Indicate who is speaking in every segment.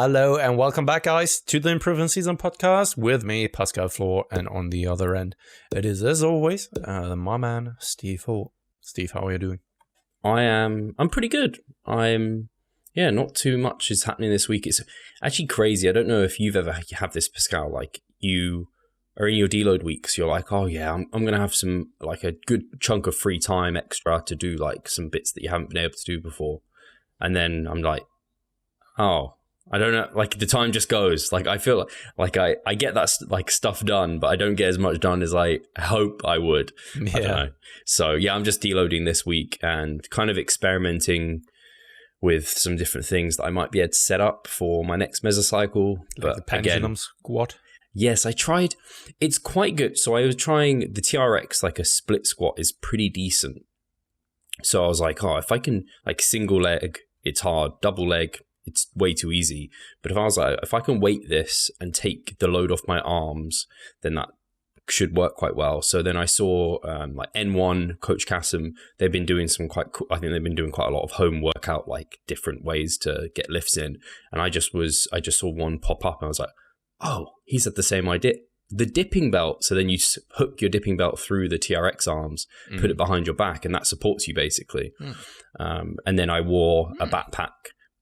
Speaker 1: Hello and welcome back, guys, to the Improving Season podcast with me, Pascal Floor, and on the other end, it is, as always, my man, Steve Hall. Steve, how are you doing?
Speaker 2: I'm pretty good. Not too much is happening this week. It's actually crazy. I don't know if you've ever have this, Pascal, like you are in your deload weeks. You're like, oh yeah, I'm going to have some, like a good chunk of free time extra to do like some bits that you haven't been able to do before. And then I'm like, oh, I don't know, like the time just goes. Like I feel like I get that like stuff done, but I don't get as much done as I hope I would. Yeah. I don't know. So yeah, I'm just deloading this week and kind of experimenting with some different things that I might be able to set up for my next mesocycle.
Speaker 1: Like
Speaker 2: but
Speaker 1: the pendulum squat?
Speaker 2: Yes, I tried. It's quite good. So I was trying the TRX, like a split squat is pretty decent. So I was like, oh, if I can like single leg, it's hard. Double leg, it's way too easy. But if I was like, if I can weight this and take the load off my arms, then that should work quite well. So then I saw like N1, Coach Kassem, they've been doing some quite cool, I think they've been doing quite a lot of home workout, like different ways to get lifts in. And I just saw one pop up and I was like, oh, he's had the same idea. The dipping belt. So then you hook your dipping belt through the TRX arms, put it behind your back, and that supports you basically. And then I wore a backpack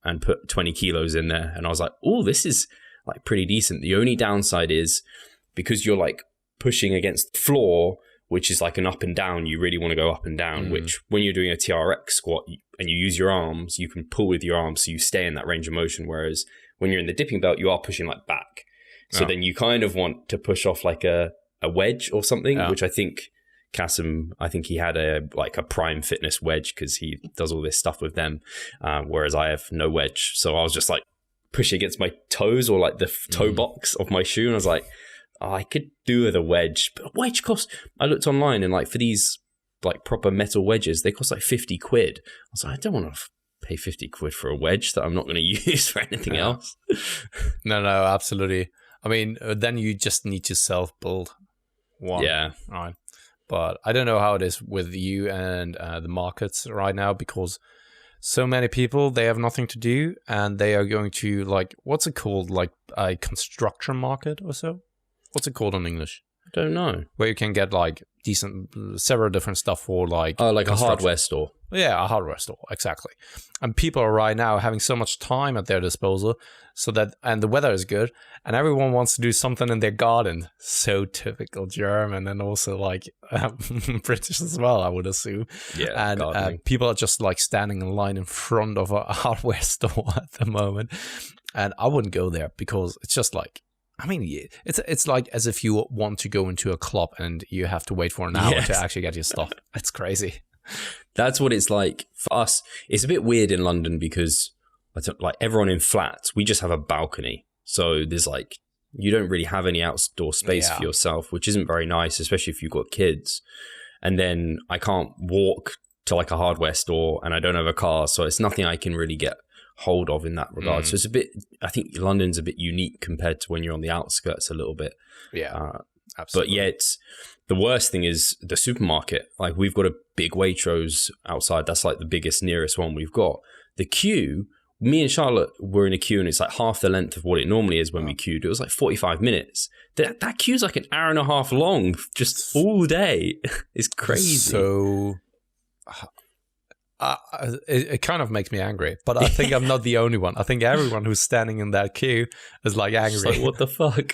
Speaker 2: and put 20 kilos in there. And I was like, oh, this is like pretty decent. The only downside is because you're like pushing against the floor, which is like an up and down, you really want to go up and down, which when you're doing a TRX squat and you use your arms, you can pull with your arms so you stay in that range of motion. Whereas when you're in the dipping belt, you are pushing like back. So then you kind of want to push off like a wedge or something, which I think Kassem, I think he had a Prime Fitness wedge because he does all this stuff with them, whereas I have no wedge. So I was just like pushing against my toes or like the toe box of my shoe, and I was like, oh, I could do with a wedge, but wedge costs. I looked online and like for these like proper metal wedges, they cost like 50 quid. I was like, I don't want to pay 50 quid for a wedge that I'm not going to use for anything else.
Speaker 1: No, absolutely. I mean, then you just need to self-build one.
Speaker 2: Yeah.
Speaker 1: Right. But I don't know how it is with you and the markets right now, because so many people, they have nothing to do and they are going to like, what's it called? Like a construction market or so? What's it called in English?
Speaker 2: I don't know.
Speaker 1: Where you can get like several different stuff for like...
Speaker 2: Oh, like a hardware store.
Speaker 1: Yeah, a hardware store, exactly. And people are right now having so much time at their disposal, and the weather is good, and everyone wants to do something in their garden. So typical German, and also like British as well, I would assume.
Speaker 2: Yeah,
Speaker 1: and people are just like standing in line in front of a hardware store at the moment. And I wouldn't go there because it's just like, I mean, it's like as if you want to go into a club and you have to wait for an hour to actually get your stuff. It's crazy.
Speaker 2: That's what it's like for us. It's a bit weird in London because like everyone in flats, we just have a balcony. So there's like, you don't really have any outdoor space for yourself, which isn't very nice, especially if you've got kids. And then I can't walk to like a hardware store and I don't have a car. So it's nothing I can really get hold of in that regard. So it's a bit, I think London's a bit unique compared to when you're on the outskirts a little bit.
Speaker 1: Yeah, absolutely.
Speaker 2: But yeah, it's the worst thing is the supermarket. Like we've got a big Waitrose outside. That's like the biggest, nearest one we've got. The queue, me and Charlotte were in a queue and it's like half the length of what it normally is when we queued. It was like 45 minutes. That queue's like an hour and a half long, just all day. It's crazy.
Speaker 1: So... it kind of makes me angry, but I think I'm not the only one. I think everyone who's standing in that queue is like angry.
Speaker 2: Like, what the fuck?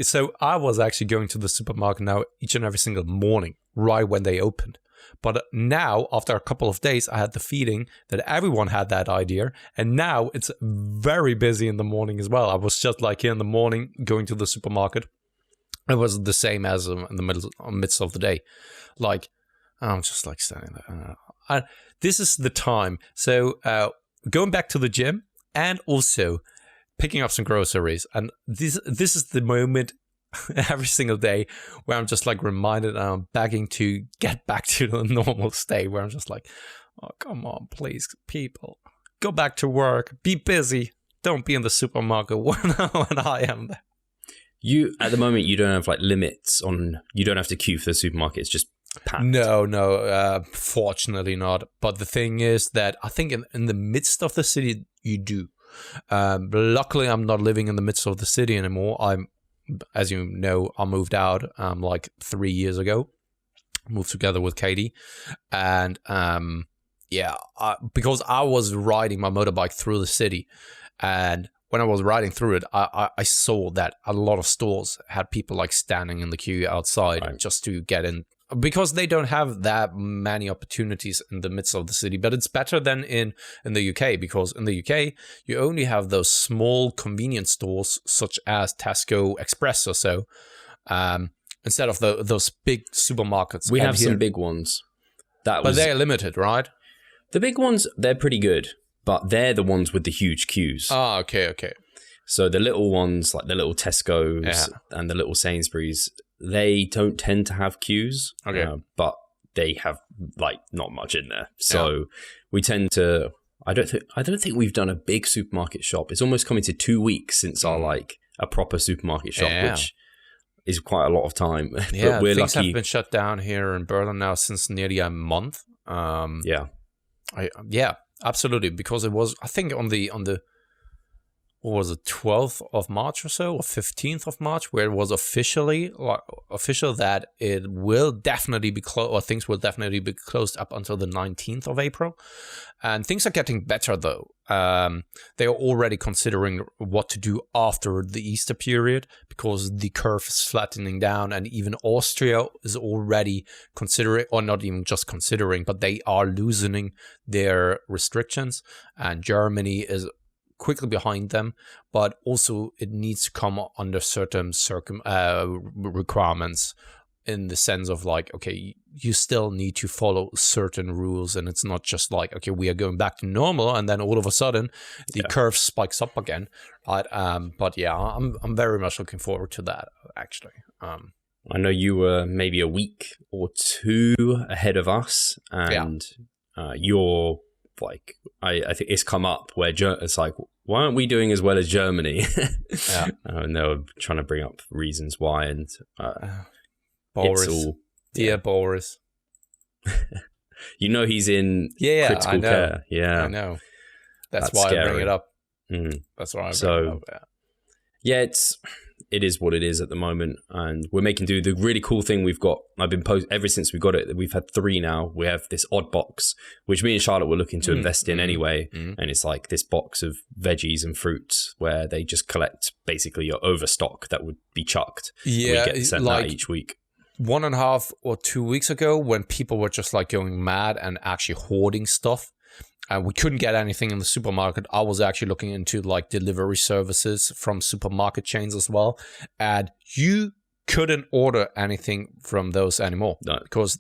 Speaker 1: So I was actually going to the supermarket now each and every single morning, right when they opened. But now, after a couple of days, I had the feeling that everyone had that idea, and now it's very busy in the morning as well. I was just like here in the morning going to the supermarket. It was the same as in the midst of the day, like. I'm just like standing there. This is the time. So going back to the gym and also picking up some groceries. And this is the moment every single day where I'm just like reminded and I'm begging to get back to the normal state where I'm just like, oh, come on, please, people. Go back to work. Be busy. Don't be in the supermarket when I am there.
Speaker 2: You, at the moment, you don't have like limits on, you don't have to queue for the supermarket. It's just packed.
Speaker 1: No, fortunately not. But the thing is that I think in the midst of the city, you do. But luckily, I'm not living in the midst of the city anymore. As you know, I moved out like 3 years ago. Moved together with Katie, and because I was riding my motorbike through the city, and when I was riding through it, I saw that a lot of stores had people like standing in the queue outside just to get in, because they don't have that many opportunities in the midst of the city. But it's better than in the UK, because in the UK, you only have those small convenience stores such as Tesco Express or so, instead of those big supermarkets.
Speaker 2: We have some big ones.
Speaker 1: But they're limited, right?
Speaker 2: The big ones, they're pretty good, but they're the ones with the huge queues.
Speaker 1: Ah, okay.
Speaker 2: So the little ones, like the little Tesco's and the little Sainsbury's, they don't tend to have queues, but they have like not much in there. So we tend to. I don't think we've done a big supermarket shop. It's almost coming to 2 weeks since our like a proper supermarket shop, which is quite a lot of time.
Speaker 1: Yeah,
Speaker 2: but we're
Speaker 1: things
Speaker 2: lucky.
Speaker 1: have been shut down here in Berlin now since nearly a month. Absolutely, because it was, I think, on the what was it, 12th of March or so, or 15th of March, where it was official that it will definitely be closed, or things will definitely be closed up until the 19th of April. And things are getting better, though. They are already considering what to do after the Easter period, because the curve is flattening down, and even Austria is already considering, or not even just considering, but they are loosening their restrictions, and Germany is quickly behind them, but also it needs to come under certain requirements, in the sense of like, okay, you still need to follow certain rules, and it's not just like, okay, we are going back to normal, and then all of a sudden the curve spikes up again, right? But yeah, I'm very much looking forward to that, actually.
Speaker 2: I know you were maybe a week or two ahead of us, and you're like, I think it's come up where it's like, why aren't we doing as well as Germany? And they were trying to bring up reasons why, and
Speaker 1: Boris, dear Boris.
Speaker 2: You know he's in critical care. Yeah,
Speaker 1: I know. That's why scary. I bring it up. That's why I bring it up.
Speaker 2: Yeah, it is what it is at the moment, and we're making do. The really cool thing we've got, I've been posting ever since we got it. We've had 3 now. We have this odd box, which me and Charlotte were looking to invest in anyway, and it's like this box of veggies and fruits where they just collect basically your overstock that would be chucked.
Speaker 1: Yeah,
Speaker 2: we get sent
Speaker 1: like
Speaker 2: that each week.
Speaker 1: 1.5 or 2 weeks ago, when people were just like going mad and actually hoarding stuff, and we couldn't get anything in the supermarket, I was actually looking into like delivery services from supermarket chains as well. And you couldn't order anything from those anymore, because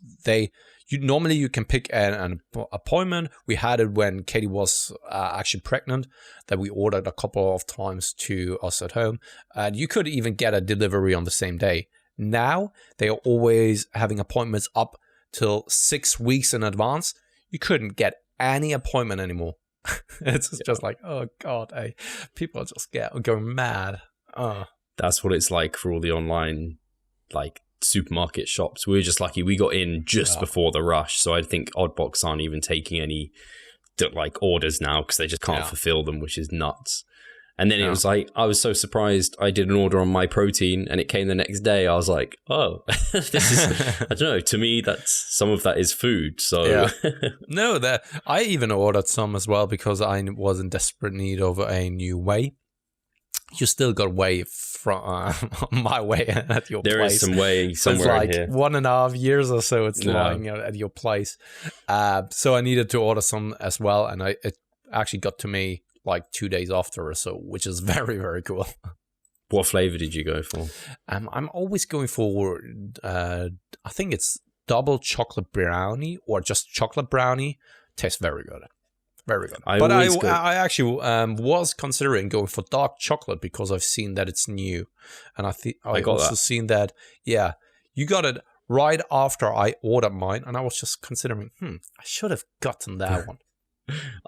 Speaker 1: normally you can pick an appointment. We had it when Katie was actually pregnant, that we ordered a couple of times to us at home, and you could even get a delivery on the same day. Now they are always having appointments up till 6 weeks in advance. You couldn't get any appointment anymore. It's just like, oh god, people are just going mad.
Speaker 2: That's what it's like for all the online like supermarket shops. We were just lucky we got in just before the rush, so I think Oddbox aren't even taking any like orders now, because they just can't fulfill them, which is nuts. And then it was like, I was so surprised. I did an order on My Protein and it came the next day. I was like, oh, this is, I don't know. To me, some of that is food. So
Speaker 1: no, I even ordered some as well, because I was in desperate need of a new whey. You still got whey from my whey at your place.
Speaker 2: There is some whey somewhere
Speaker 1: in here. It's like 1.5 years or so it's lying at your place. So I needed to order some as well. And it actually got to me like 2 days after or so, which is very, very cool.
Speaker 2: What flavor did you go for?
Speaker 1: I'm always going for, I think it's double chocolate brownie or just chocolate brownie. Tastes very good. Very good. I actually was considering going for dark chocolate, because I've seen that it's new. And I also seen that, you got it right after I ordered mine. And I was just considering, I should have gotten that one.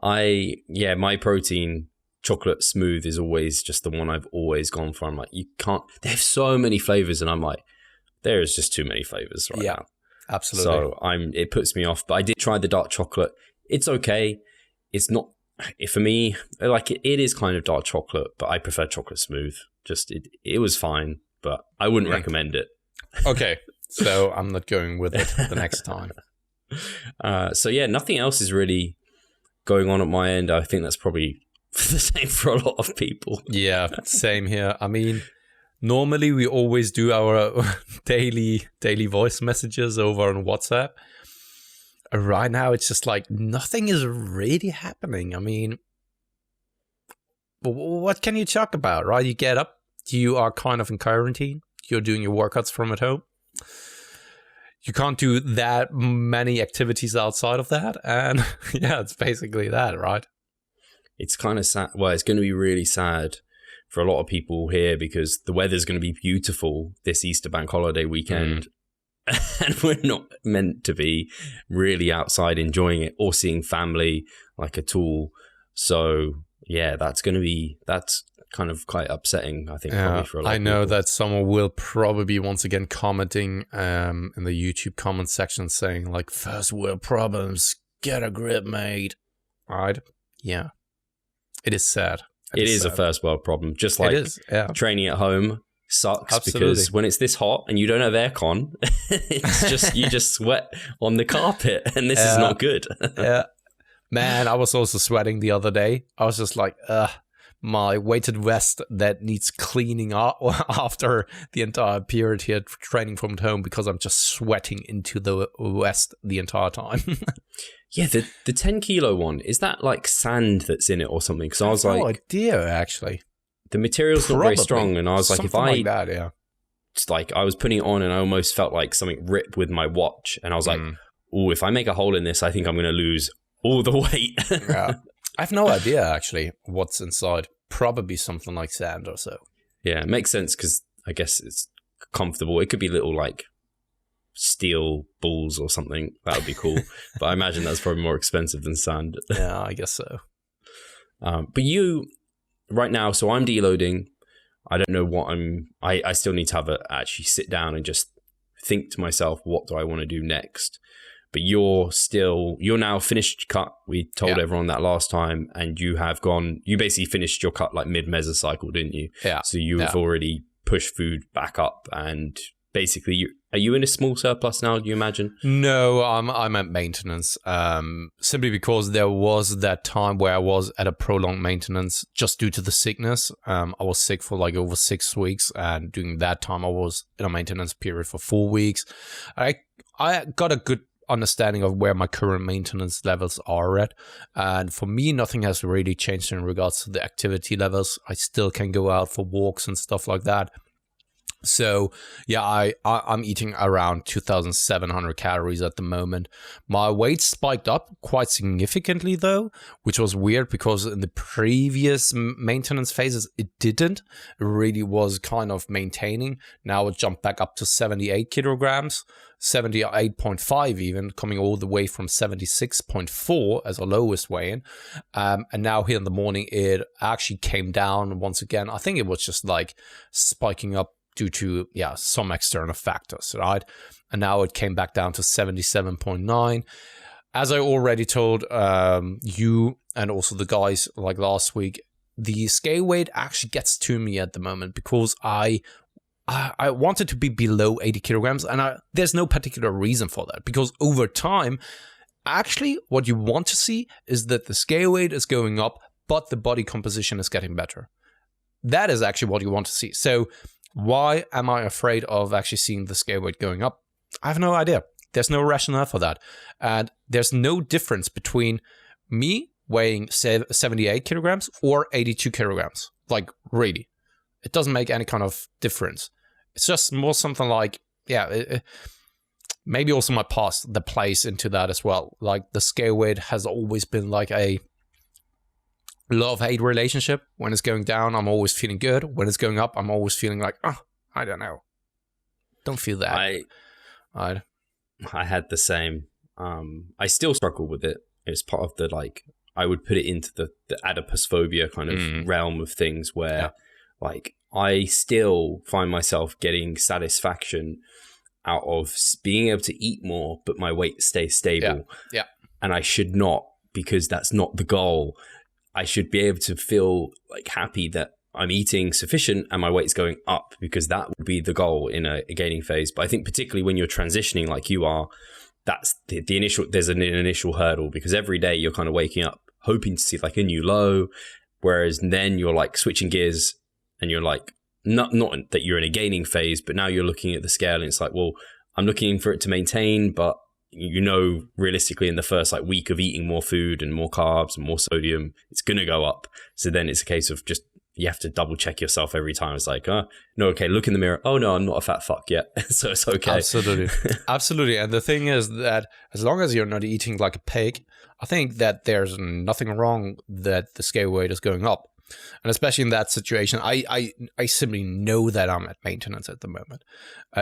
Speaker 2: My Protein chocolate smooth is always just the one I've always gone for. I'm like, you can't, they have so many flavors, and I'm like, there is just too many flavors right now.
Speaker 1: Absolutely.
Speaker 2: So it puts me off, but I did try the dark chocolate. It's okay. It's not for me, like it is kind of dark chocolate, but I prefer chocolate smooth. Just it was fine, but I wouldn't recommend it.
Speaker 1: Okay, so I'm not going with it the next time.
Speaker 2: So yeah, nothing else is really going on at my end. I think that's probably the same for a lot of people.
Speaker 1: Yeah, same here. I mean, normally we always do our daily voice messages over on WhatsApp. Right now, it's just like nothing is really happening. I mean, what can you talk about, right? You get up, you are kind of in quarantine, you're doing your workouts from at home. You can't do that many activities outside of that. And yeah, it's basically that, right?
Speaker 2: It's kind of sad. Well, it's going to be really sad for a lot of people here because the weather's going to be beautiful this Easter bank holiday weekend. And we're not meant to be really outside enjoying it or seeing family like at all. So yeah, that's kind of quite upsetting, I think, probably for a lot of people.
Speaker 1: That someone will probably be once again commenting in the YouTube comment section saying like, first world problems, get a grip, mate. Right? Yeah. It is sad.
Speaker 2: It is sad. A first world problem. Just like training at home sucks because when it's this hot and you don't have aircon, it's just you just sweat on the carpet, and this is not good.
Speaker 1: Yeah, man, I was also sweating the other day. I was just like, my weighted vest that needs cleaning up after the entire period here training from home because I'm just sweating into the vest the entire time.
Speaker 2: Yeah, the 10 kilo one, is that like sand that's in it or something? Because I was like,
Speaker 1: no idea actually.
Speaker 2: The material's not very strong, and I was like,
Speaker 1: something like that, yeah.
Speaker 2: It's like I was putting it on, and I almost felt like something ripped with my watch, and I was like, "Oh, if I make a hole in this, I think I'm going to lose all the weight."
Speaker 1: Yeah, I have no idea actually what's inside. Probably something like sand or so.
Speaker 2: Yeah, it makes sense because I guess it's comfortable. It could be little like steel balls or something. That would be cool, but I imagine that's probably more expensive than sand.
Speaker 1: Yeah, I guess so.
Speaker 2: But you. Right now, so I'm deloading. I don't know what I still need to actually sit down and just think to myself, what do I want to do next? But you're now finished cut. We told everyone that last time, and you basically finished your cut like mid-mesocycle, didn't you?
Speaker 1: Yeah.
Speaker 2: So you have already pushed food back up, and basically are you in a small surplus now, do you imagine?
Speaker 1: No, I'm at maintenance. Simply because there was that time where I was at a prolonged maintenance just due to the sickness. I was sick for like over 6 weeks, and during that time I was in a maintenance period for 4 weeks. I got a good understanding of where my current maintenance levels are at, and for me nothing has really changed in regards to the activity levels. I still can go out for walks and stuff like that. So yeah, I'm eating around 2,700 calories at the moment. My weight spiked up quite significantly though, which was weird because in the previous maintenance phases it didn't. It really was kind of maintaining. Now it jumped back up to 78 kilograms, 78.5 even, coming all the way from 76.4 as a lowest weigh-in. And now here in the morning it actually came down once again. I think it was just like spiking up due to some external factors, right? And now it came back down to 77.9. As I already told you and also the guys like last week, the scale weight actually gets to me at the moment because I wanted to be below 80 kilograms, and there's no particular reason for that, because over time, actually what you want to see is that the scale weight is going up, but the body composition is getting better. That is actually what you want to see. So why am I afraid of actually seeing the scale weight going up? I have no idea. There's no rationale for that. And there's no difference between me weighing 78 kilograms or 82 kilograms. Like, really. It doesn't make any kind of difference. It's just more something like, maybe also my past that plays into that as well. Like, the scale weight has always been like a love-hate relationship. When it's going down, I'm always feeling good. When it's going up, I'm always feeling like, I don't know. Don't feel that.
Speaker 2: I had the same. I still struggle with it. It's part of the, like, I would put it into the adiposphobia kind of realm of things where, like, I still find myself getting satisfaction out of being able to eat more, but my weight stays stable.
Speaker 1: Yeah.
Speaker 2: And I should not, because that's not the goal. I should be able to feel like happy that I'm eating sufficient and my weight's going up, because that would be the goal in a gaining phase. But I think particularly when you're transitioning like you are, that's the initial, there's an initial hurdle, because every day you're kind of waking up hoping to see like a new low, whereas then you're like switching gears and you're like, not that you're in a gaining phase, but now you're looking at the scale and it's like, well, I'm looking for it to maintain, but you know, realistically in the first like week of eating more food and more carbs and more sodium, it's going to go up. So then it's a case of just, you have to double check yourself every time. It's like, no, okay, look in the mirror. Oh no, I'm not a fat fuck yet. So it's okay.
Speaker 1: Absolutely. Absolutely. And the thing is that as long as you're not eating like a pig, I think that there's nothing wrong that the scale weight is going up. And especially in that situation, I simply know that I'm at maintenance at the moment.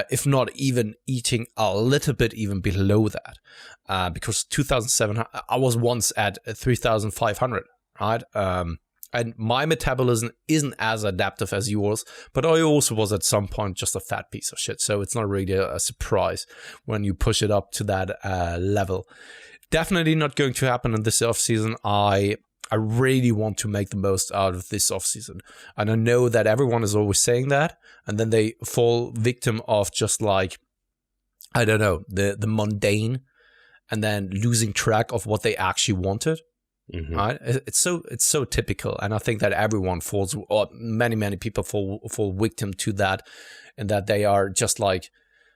Speaker 1: If not even eating a little bit even below that. Because 2007, I was once at 3,500, right? And my metabolism isn't as adaptive as yours, but I also was at some point just a fat piece of shit. So it's not really a surprise when you push it up to that level. Definitely not going to happen in this off season. I really want to make the most out of this off season. And I know that everyone is always saying that. And then they fall victim of just like, I don't know, the mundane, and then losing track of what they actually wanted. Mm-hmm. Right? It's so typical, and I think that everyone falls, or many people fall victim to that, and that they are just like,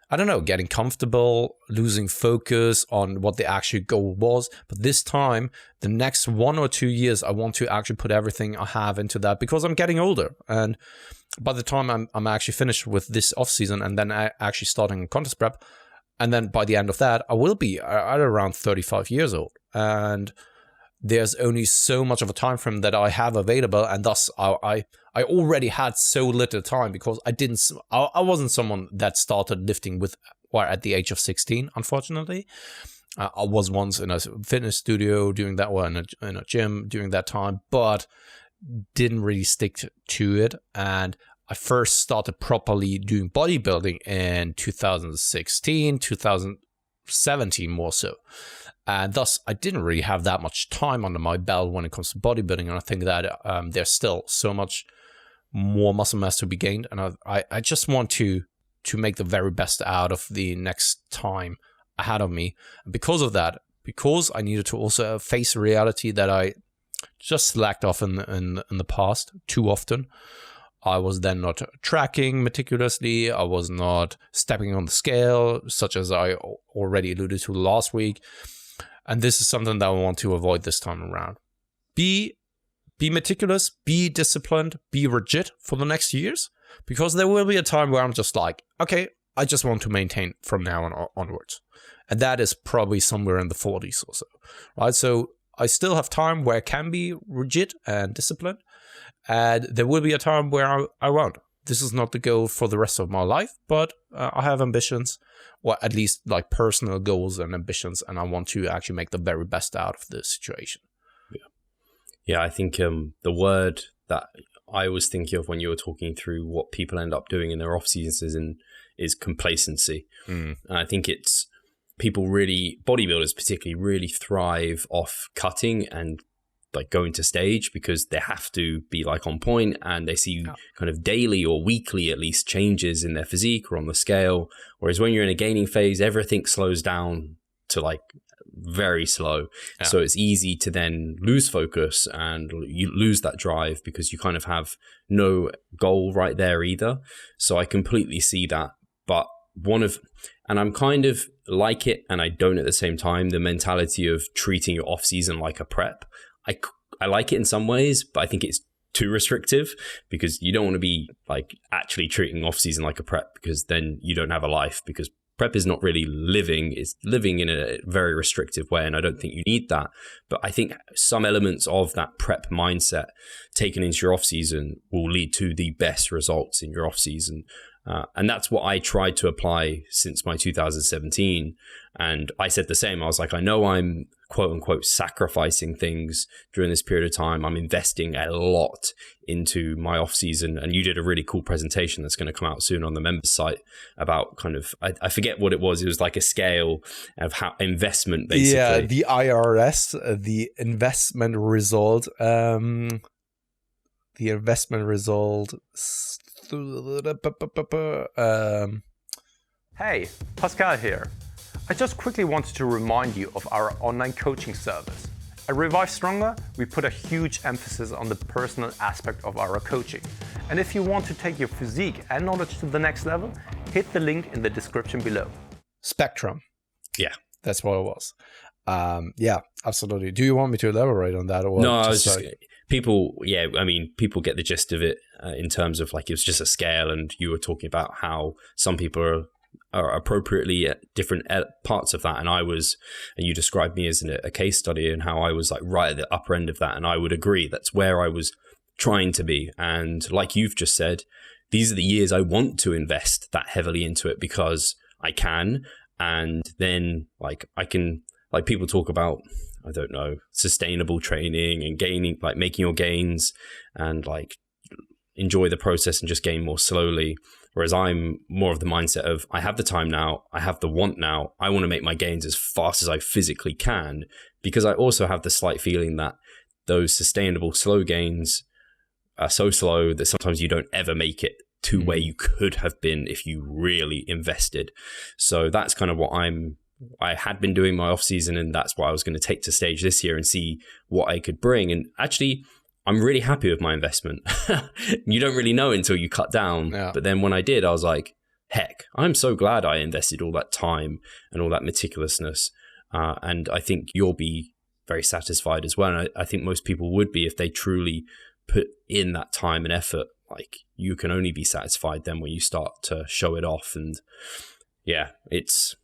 Speaker 1: I don't know, getting comfortable, losing focus on what the actual goal was. But this time, the next 1 or 2 years, I want to actually put everything I have into that, because I'm getting older, and by the time I'm actually finished with this off season, and then actually starting contest prep, and then by the end of that, I will be at around 35 years old, and there's only so much of a time frame that I have available, and thus I already had so little time, because I wasn't someone that started lifting at the age of 16, unfortunately. I was once in a fitness studio doing that, or in a gym during that time, but didn't really stick to it. And I first started properly doing bodybuilding in 2016, 2017 more so. And thus, I didn't really have that much time under my belt when it comes to bodybuilding. And I think that there's still so much more muscle mass to be gained. And I just want to make the very best out of the next time ahead of me. And because of that, because I needed to also face reality that I just slacked off in the past too often. I was then not tracking meticulously. I was not stepping on the scale, such as I already alluded to last week. And this is something that I want to avoid this time around. Be meticulous, be disciplined, be rigid for the next years, because there will be a time where I'm just like, okay, I just want to maintain from now on onwards. And that is probably somewhere in the 40s or so, right? So I still have time where I can be rigid and disciplined, and there will be a time where I won't. This is not the goal for the rest of my life, but I have ambitions, or at least like personal goals and ambitions, and I want to actually make the very best out of the situation.
Speaker 2: Yeah, I think the word that I was thinking of when you were talking through what people end up doing in their off seasons is complacency. And I think it's people really, bodybuilders particularly, really thrive off cutting and like going to stage, because they have to be like on point, and they see kind of daily or weekly at least changes in their physique or on the scale. Whereas when you're in a gaining phase, everything slows down to like very slow. Yeah. So it's easy to then lose focus and you lose that drive, because you kind of have no goal right there either. So I completely see that. But and I'm kind of like it, and I don't at the same time, the mentality of treating your off season like a prep. I like it in some ways, but I think it's too restrictive, because you don't want to be like actually treating off season like a prep, because then you don't have a life, because prep is not really living, it's living in a very restrictive way, and I don't think you need that. But I think some elements of that prep mindset taken into your off season will lead to the best results in your off season. And that's what I tried to apply since my 2017. And I said the same. I was like, I know I'm quote unquote sacrificing things during this period of time. I'm investing a lot into my off season, and you did a really cool presentation that's going to come out soon on the members site about kind of, I forget what it was. It was like a scale of how investment basically.
Speaker 1: Yeah, the IRS, the investment result. The investment result. Hey, Pascal here. I just quickly wanted to remind you of our online coaching service. At Revive Stronger, we put a huge emphasis on the personal aspect of our coaching. And if you want to take your physique and knowledge to the next level, hit the link in the description below. Spectrum.
Speaker 2: Yeah.
Speaker 1: That's what it was. Yeah, absolutely. Do you want me to elaborate on that? Or
Speaker 2: no, I was just... People, yeah, I mean, people get the gist of it in terms of like, it was just a scale, and you were talking about how some people are appropriately at different parts of that. And you described me as a case study, and how I was like right at the upper end of that. And I would agree, that's where I was trying to be. And like you've just said, these are the years I want to invest that heavily into it, because I can. And then like I can, like people talk about, I don't know, sustainable training and gaining, like making your gains and like enjoy the process and just gain more slowly. Whereas I'm more of the mindset of, I have the time now, I have the want now, I want to make my gains as fast as I physically can, because I also have the slight feeling that those sustainable slow gains are so slow that sometimes you don't ever make it to where you could have been if you really invested. So that's kind of what I had been doing my off season, and that's what I was going to take to stage this year and see what I could bring. And actually, I'm really happy with my investment. You don't really know until you cut down. Yeah. But then when I did, I was like, heck, I'm so glad I invested all that time and all that meticulousness. And I think you'll be very satisfied as well. And I think most people would be if they truly put in that time and effort. Like, you can only be satisfied then when you start to show it off. And yeah, it's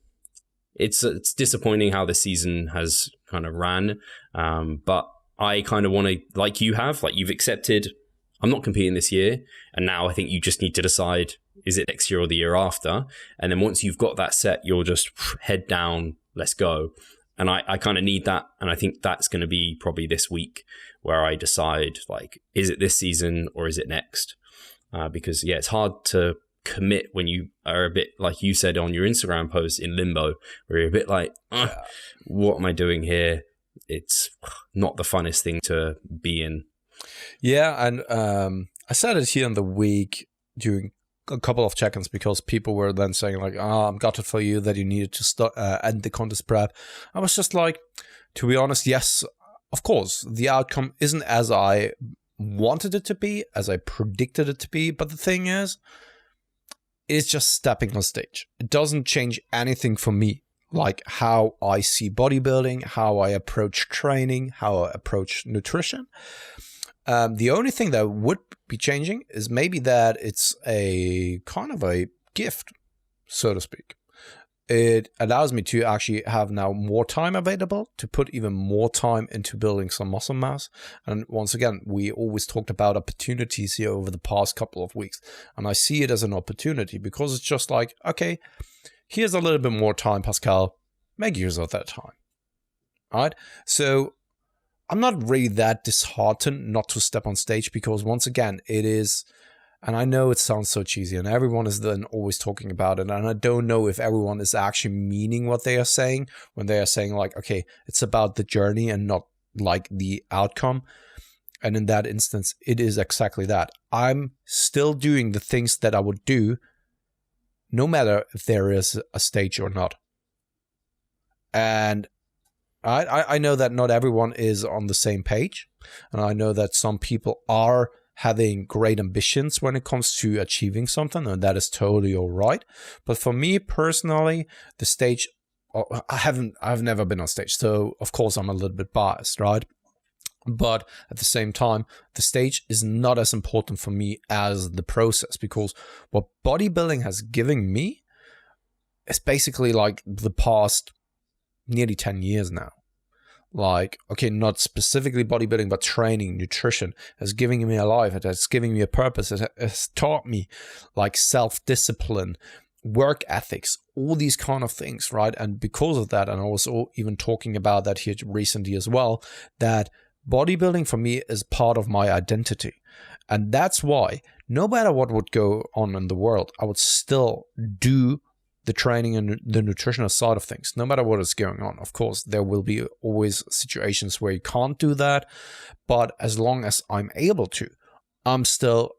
Speaker 2: disappointing how the season has kind of ran. But I kind of want to, like you have, like you've accepted, I'm not competing this year. And now I think you just need to decide, is it next year or the year after? And then once you've got that set, you'll just head down, let's go. And I kind of need that. And I think that's going to be probably this week where I decide, like, is it this season or is it next? Because yeah, it's hard to commit when you are a bit, like you said on your Instagram post, in limbo, where you're a bit like, what am I doing here? It's not the funnest thing to be in.
Speaker 1: Yeah, and I said it here in the week during a couple of check-ins, because people were then saying like, I'm gutted for you that you needed to end the contest prep. I was just like, to be honest, yes, of course, the outcome isn't as I wanted it to be, as I predicted it to be, but the thing is, it's just stepping on stage. It doesn't change anything for me, like how I see bodybuilding, how I approach training, how I approach nutrition. The only thing that would be changing is maybe that it's a kind of a gift, so to speak. It allows me to actually have now more time available to put even more time into building some muscle mass. And once again, we always talked about opportunities here over the past couple of weeks. And I see it as an opportunity, because it's just like, okay, here's a little bit more time, Pascal. Make use of that time. All right. So I'm not really that disheartened not to step on stage, because once again, it is, and I know it sounds so cheesy and everyone is then always talking about it, and I don't know if everyone is actually meaning what they are saying when they are saying like, okay, it's about the journey and not like the outcome. And in that instance, it is exactly that. I'm still doing the things that I would do no matter if there is a stage or not. And I know that not everyone is on the same page. And I know that some people are having great ambitions when it comes to achieving something, and that is totally all right. But for me personally, the stage, I've never been on stage. So of course I'm a little bit biased, right? But at the same time, the stage is not as important for me as the process, because what bodybuilding has given me is basically like the past nearly 10 years now. Like, okay, not specifically bodybuilding, but training, nutrition has given me a life. It has given me a purpose. It has taught me like self-discipline, work ethics, all these kind of things, right? And because of that, and I was even talking about that here recently as well, that bodybuilding for me is part of my identity. And that's why no matter what would go on in the world, I would still do the training and the nutritional side of things, no matter what is going on. Of course, there will be always situations where you can't do that, but as long as I'm able to, I'm still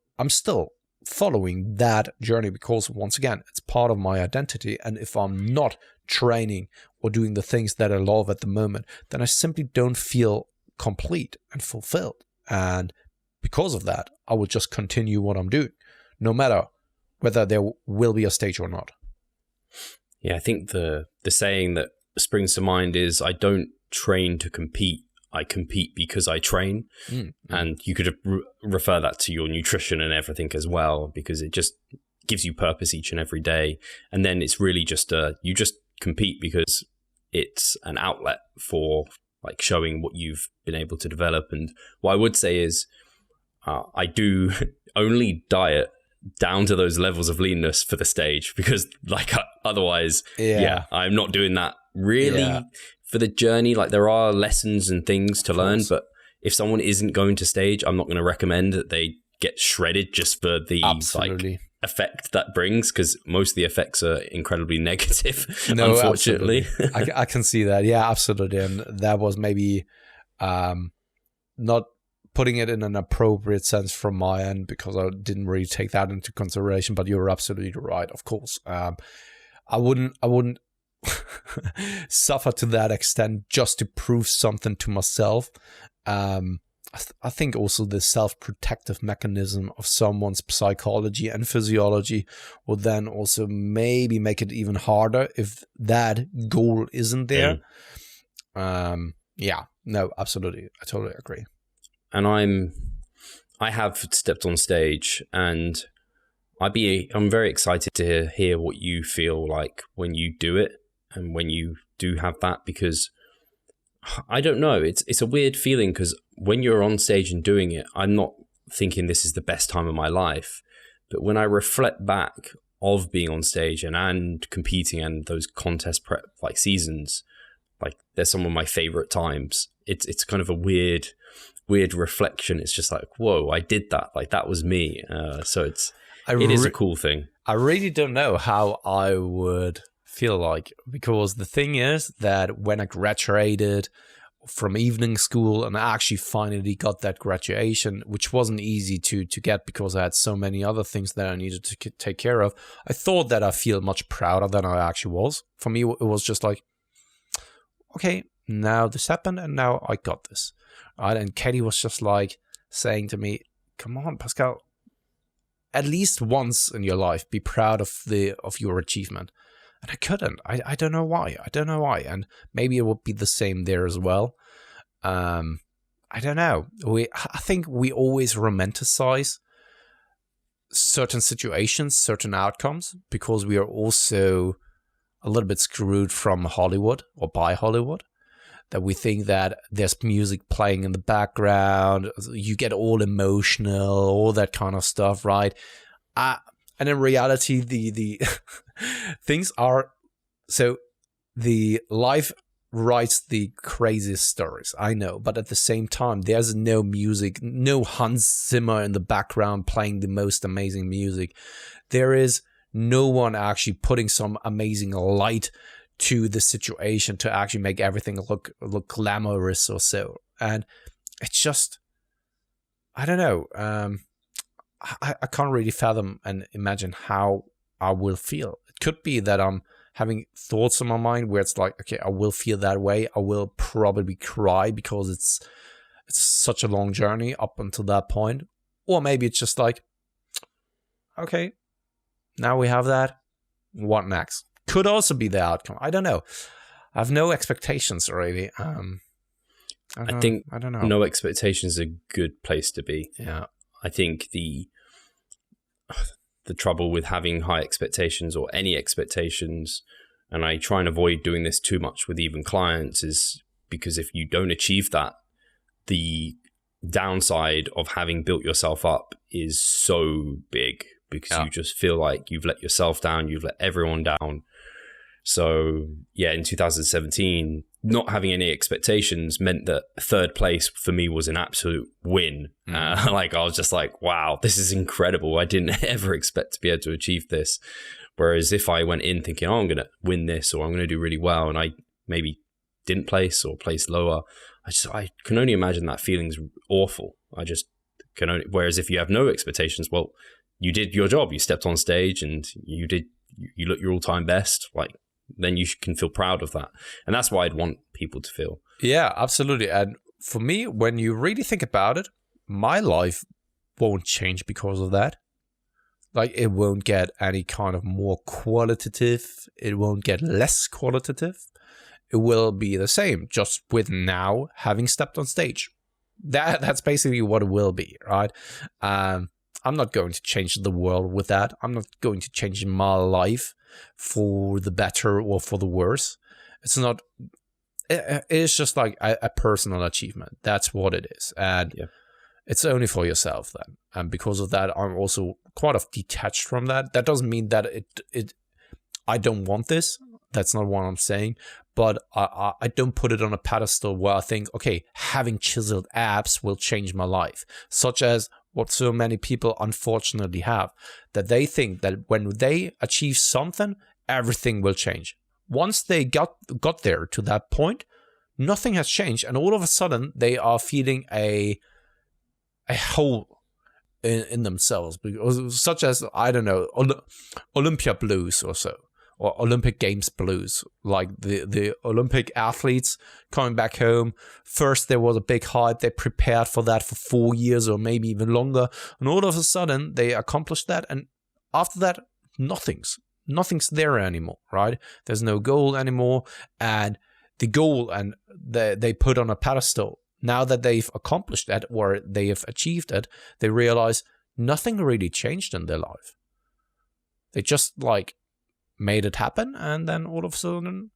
Speaker 1: following that journey, because once again, it's part of my identity. And if I'm not training or doing the things that I love at the moment, then I simply don't feel complete and fulfilled. And because of that, I will just continue what I'm doing, no matter whether there will be a stage or not.
Speaker 2: Yeah, I think the saying that springs to mind is, I don't train to compete, I compete because I train. And you could refer that to your nutrition and everything as well, because it just gives you purpose each and every day. And then it's really just you just compete because it's an outlet for like showing what you've been able to develop. And what I would say is I do only diet down to those levels of leanness for the stage, because like otherwise, I'm not doing that really for the journey. Like there are lessons and things to learn, but if someone isn't going to stage, I'm not going to recommend that they get shredded just for the like effect that brings, because most of the effects are incredibly negative, unfortunately.
Speaker 1: I can see that. Yeah, absolutely. And that was maybe not putting it in an appropriate sense from my end, because I didn't really take that into consideration, but you're absolutely right. Of course, I wouldn't suffer to that extent just to prove something to myself. I think also the self-protective mechanism of someone's psychology and physiology will then also maybe make it even harder if that goal isn't there. No, absolutely. I totally agree.
Speaker 2: And I have stepped on stage, and I'm very excited to hear what you feel like when you do it and when you do have that, because I don't know, it's a weird feeling, because when you're on stage and doing it, I'm not thinking this is the best time of my life, but when I reflect back of being on stage and competing and those contest prep like seasons, like they're some of my favorite times. It's kind of a weird reflection. It's just like, whoa, I did that. Like that was me. So it is a cool thing.
Speaker 1: I really don't know how I would feel like, because the thing is that when I graduated from evening school and I actually finally got that graduation, which wasn't easy to get because I had so many other things that I needed to take care of, I thought that I feel much prouder than I actually was. For me, it was just like, okay, now this happened and now I got this. Right? And Katie was just like saying to me, come on, Pascal, at least once in your life, be proud of your achievement. And I couldn't. I don't know why. And maybe it would be the same there as well. I don't know. I think we always romanticize certain situations, certain outcomes, because we are also a little bit screwed from Hollywood or by Hollywood. That we think that there's music playing in the background, you get all emotional, all that kind of stuff, right? And in reality, the things are, so the life writes the craziest stories, I know, but at the same time, there's no music, no Hans Zimmer in the background playing the most amazing music. There is no one actually putting some amazing light to the situation to actually make everything look glamorous or so. And it's just, I don't know. I can't really fathom and imagine how I will feel. It could be that I'm having thoughts in my mind where it's like, okay, I will feel that way. I will probably cry because it's such a long journey up until that point. Or maybe it's just like, okay, now we have that. What next? Could also be the outcome. I don't know. I have no expectations really.
Speaker 2: I think
Speaker 1: I don't know.
Speaker 2: No expectations is a good place to be.
Speaker 1: Yeah.
Speaker 2: I think the trouble with having high expectations or any expectations, and I try and avoid doing this too much with even clients, is because if you don't achieve that, the downside of having built yourself up is so big, because you just feel like you've let yourself down, you've let everyone down. So yeah, in 2017, not having any expectations meant that third place for me was an absolute win. Like I was just like, wow, this is incredible. I didn't ever expect to be able to achieve this. Whereas if I went in thinking, oh, I'm going to win this, or I'm going to do really well, and I maybe didn't place or placed lower, I can only imagine that feeling's awful. I just can only, whereas if you have no expectations, well, you did your job, you stepped on stage and you looked your all-time best, like, then you can feel proud of that. And that's what I'd want people to feel.
Speaker 1: Yeah, absolutely. And for me, when you really think about it, my life won't change because of that. Like, it won't get any kind of more qualitative. It won't get less qualitative. It will be the same, just with now having stepped on stage. That's basically what it will be, right? I'm not going to change the world with that. I'm not going to change my life for the better or for the worse. It's not. It's just like a personal achievement. That's what it is, and it's only for yourself then. And because of that, I'm also quite detached from that. That doesn't mean that I don't want this. That's not what I'm saying. But I don't put it on a pedestal where I think, okay, having chiseled abs will change my life, such as what so many people unfortunately have, that they think that when they achieve something, everything will change. Once they got there to that point, nothing has changed, and all of a sudden they are feeling a hole in themselves, because, such as, I don't know, Olympia blues or so, or Olympic Games blues, like the Olympic athletes coming back home. First, there was a big hype. They prepared for that for 4 years or maybe even longer. And all of a sudden, they accomplished that. And after that, nothing's there anymore, right? There's no goal anymore. And the goal and they put on a pedestal, now that they've accomplished that or they have achieved it, they realize nothing really changed in their life. They just made it happen, and then all of a sudden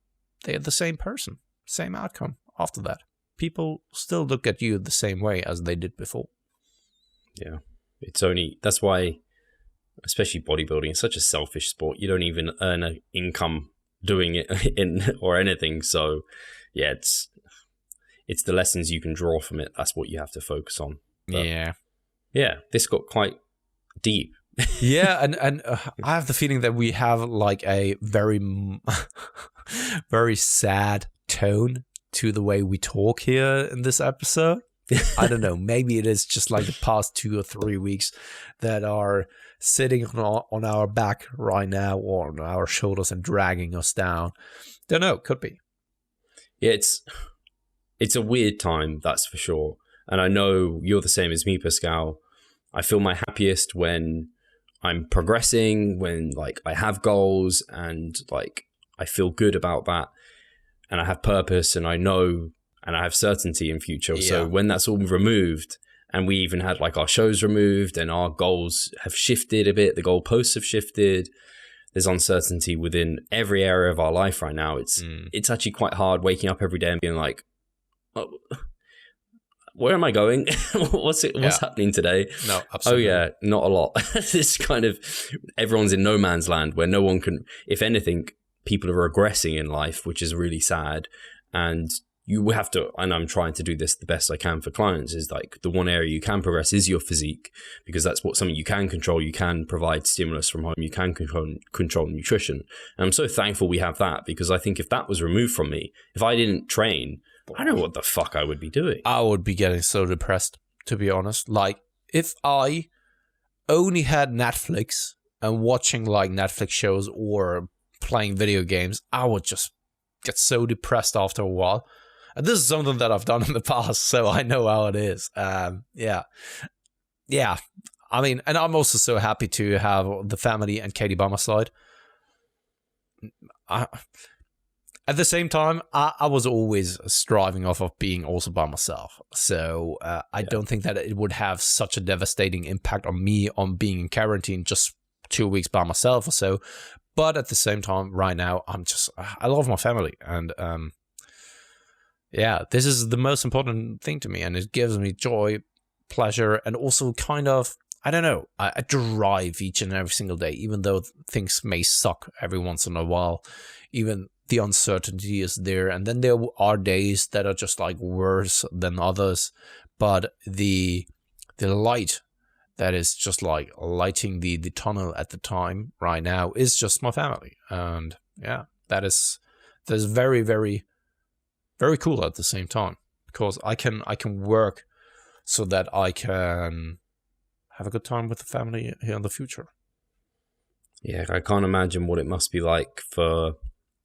Speaker 1: they're the same person, same outcome after that. People still look at you the same way as they did before. Yeah.
Speaker 2: That's why, especially bodybuilding, is such a selfish sport. You don't even earn an income doing it or anything. So yeah, it's the lessons you can draw from it. That's what you have to focus on. But yeah, this got quite deep.
Speaker 1: Yeah, and I have the feeling that we have a very, very sad tone to the way we talk here in this episode. I don't know. Maybe it is just the past 2 or 3 weeks that are sitting on our back right now or on our shoulders and dragging us down. Don't know. Could be.
Speaker 2: Yeah, it's a weird time, that's for sure. And I know you're the same as me, Pascal. I feel my happiest when I'm progressing, when I have goals and I feel good about that, and I have purpose, and I know, and I have certainty in future. Yeah. So when that's all removed, and we even had our shows removed and our goals have shifted a bit, the goalposts have shifted, there's uncertainty within every area of our life right now. It's actually quite hard waking up every day and being like, oh, where am I going? What's happening today?
Speaker 1: No, absolutely.
Speaker 2: Oh yeah, not a lot. This kind of, everyone's in no man's land where no one can, if anything, people are regressing in life, which is really sad. And you have to, and I'm trying to do this the best I can for clients, is the one area you can progress is your physique, because that's something you can control. You can provide stimulus from home. You can control nutrition. And I'm so thankful we have that, because I think if that was removed from me, if I didn't train, I don't know what the fuck I would be doing.
Speaker 1: I would be getting so depressed, to be honest. If I only had Netflix and watching Netflix shows or playing video games, I would just get so depressed after a while. And this is something that I've done in the past, so I know how it is. Yeah. I mean, and I'm also so happy to have the family and Katie by my side. At the same time, I was always striving off of being also by myself. So I don't think that it would have such a devastating impact on me on being in quarantine just 2 weeks by myself or so. But at the same time, right now, I love my family. And this is the most important thing to me. And it gives me joy, pleasure, and also kind of I don't know, a drive each and every single day, even though things may suck every once in a while. Even the uncertainty is there. And then there are days that are just like worse than others. But the light that is just like lighting the tunnel at the time right now is just my family. And yeah, that's very, very, very cool at the same time, because I can work so that I can have a good time with the family here in the future.
Speaker 2: Yeah, I can't imagine what it must be like for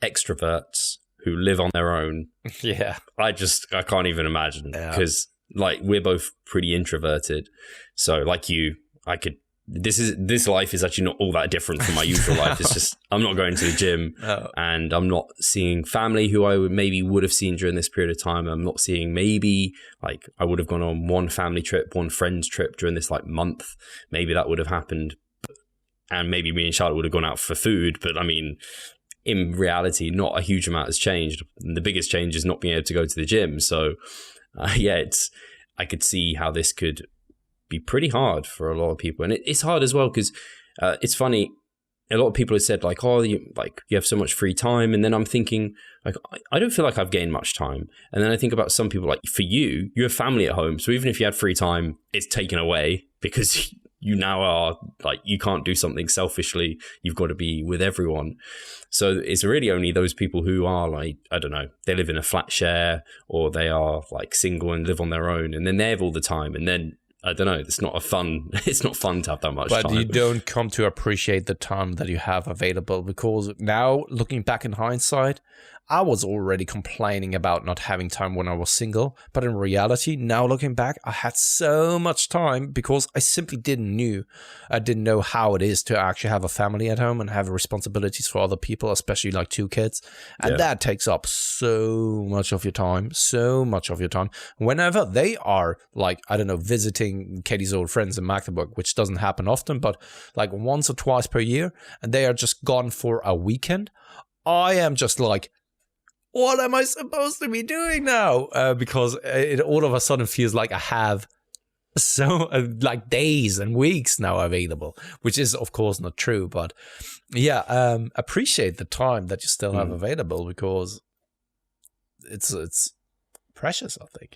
Speaker 2: extroverts who live on their own.
Speaker 1: Yeah.
Speaker 2: I can't even imagine, because like we're both pretty introverted. So like you, this life is actually not all that different from my usual life. It's just, I'm not going to the gym and I'm not seeing family who I would have seen during this period of time. I'm not seeing, maybe like I would have gone on one family trip, one friend's trip during this like month. Maybe that would have happened. And maybe me and Charlotte would have gone out for food. But I mean, in reality, not a huge amount has changed. And the biggest change is not being able to go to the gym. So I could see how this could be pretty hard for a lot of people. And it's hard as well, because it's funny, a lot of people have said like, oh, you have so much free time. And then I'm thinking like, I don't feel like I've gained much time. And then I think about some people, like for you have family at home. So even if you had free time, it's taken away because you now are like, you can't do something selfishly. You've got to be with everyone. So it's really only those people who are like, I don't know, they live in a flat share, or they are like single and live on their own, and then they have all the time. And then I don't know, it's not fun to have that much time.
Speaker 1: But you don't come to appreciate the time that you have available, because now, looking back in hindsight, I was already complaining about not having time when I was single. But in reality, now looking back, I had so much time because I simply didn't know how it is to actually have a family at home and have responsibilities for other people, especially like 2 kids. And that takes up so much of your time, whenever they are like, I don't know, visiting Katie's old friends in Magdeburg, which doesn't happen often, but like once or twice per year, and they are just gone for a weekend. I am just like, what am I supposed to be doing now? Because it all of a sudden feels like I have so like days and weeks now available, which is of course not true. But yeah, appreciate the time that you still have available, because it's precious, I think.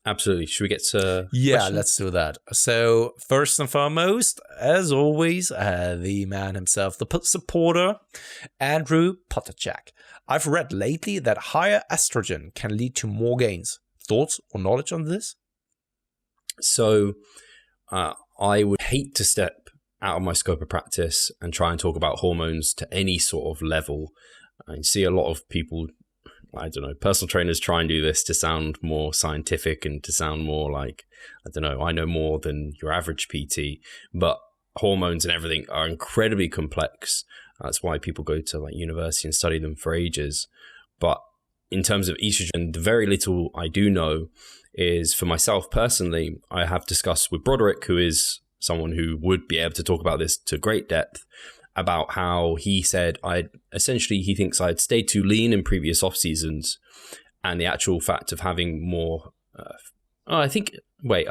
Speaker 2: Absolutely. Should we get to
Speaker 1: questions? Let's do that. So first and foremost, as always, the man himself, the supporter, Andrew Potterjack. I've read lately that higher estrogen can lead to more gains. Thoughts or knowledge on this?
Speaker 2: So I would hate to step out of my scope of practice and try and talk about hormones to any sort of level. I see a lot of people, I don't know, personal trainers try and do this to sound more scientific and to sound more like, I don't know, I know more than your average PT. But hormones and everything are incredibly complex. That's why people go to like university and study them for ages. But in terms of estrogen, the very little I do know is, for myself personally, I have discussed with Broderick, who is someone who would be able to talk about this to great depth, about how he said he thinks I'd stayed too lean in previous off seasons, and the actual fact of having more, I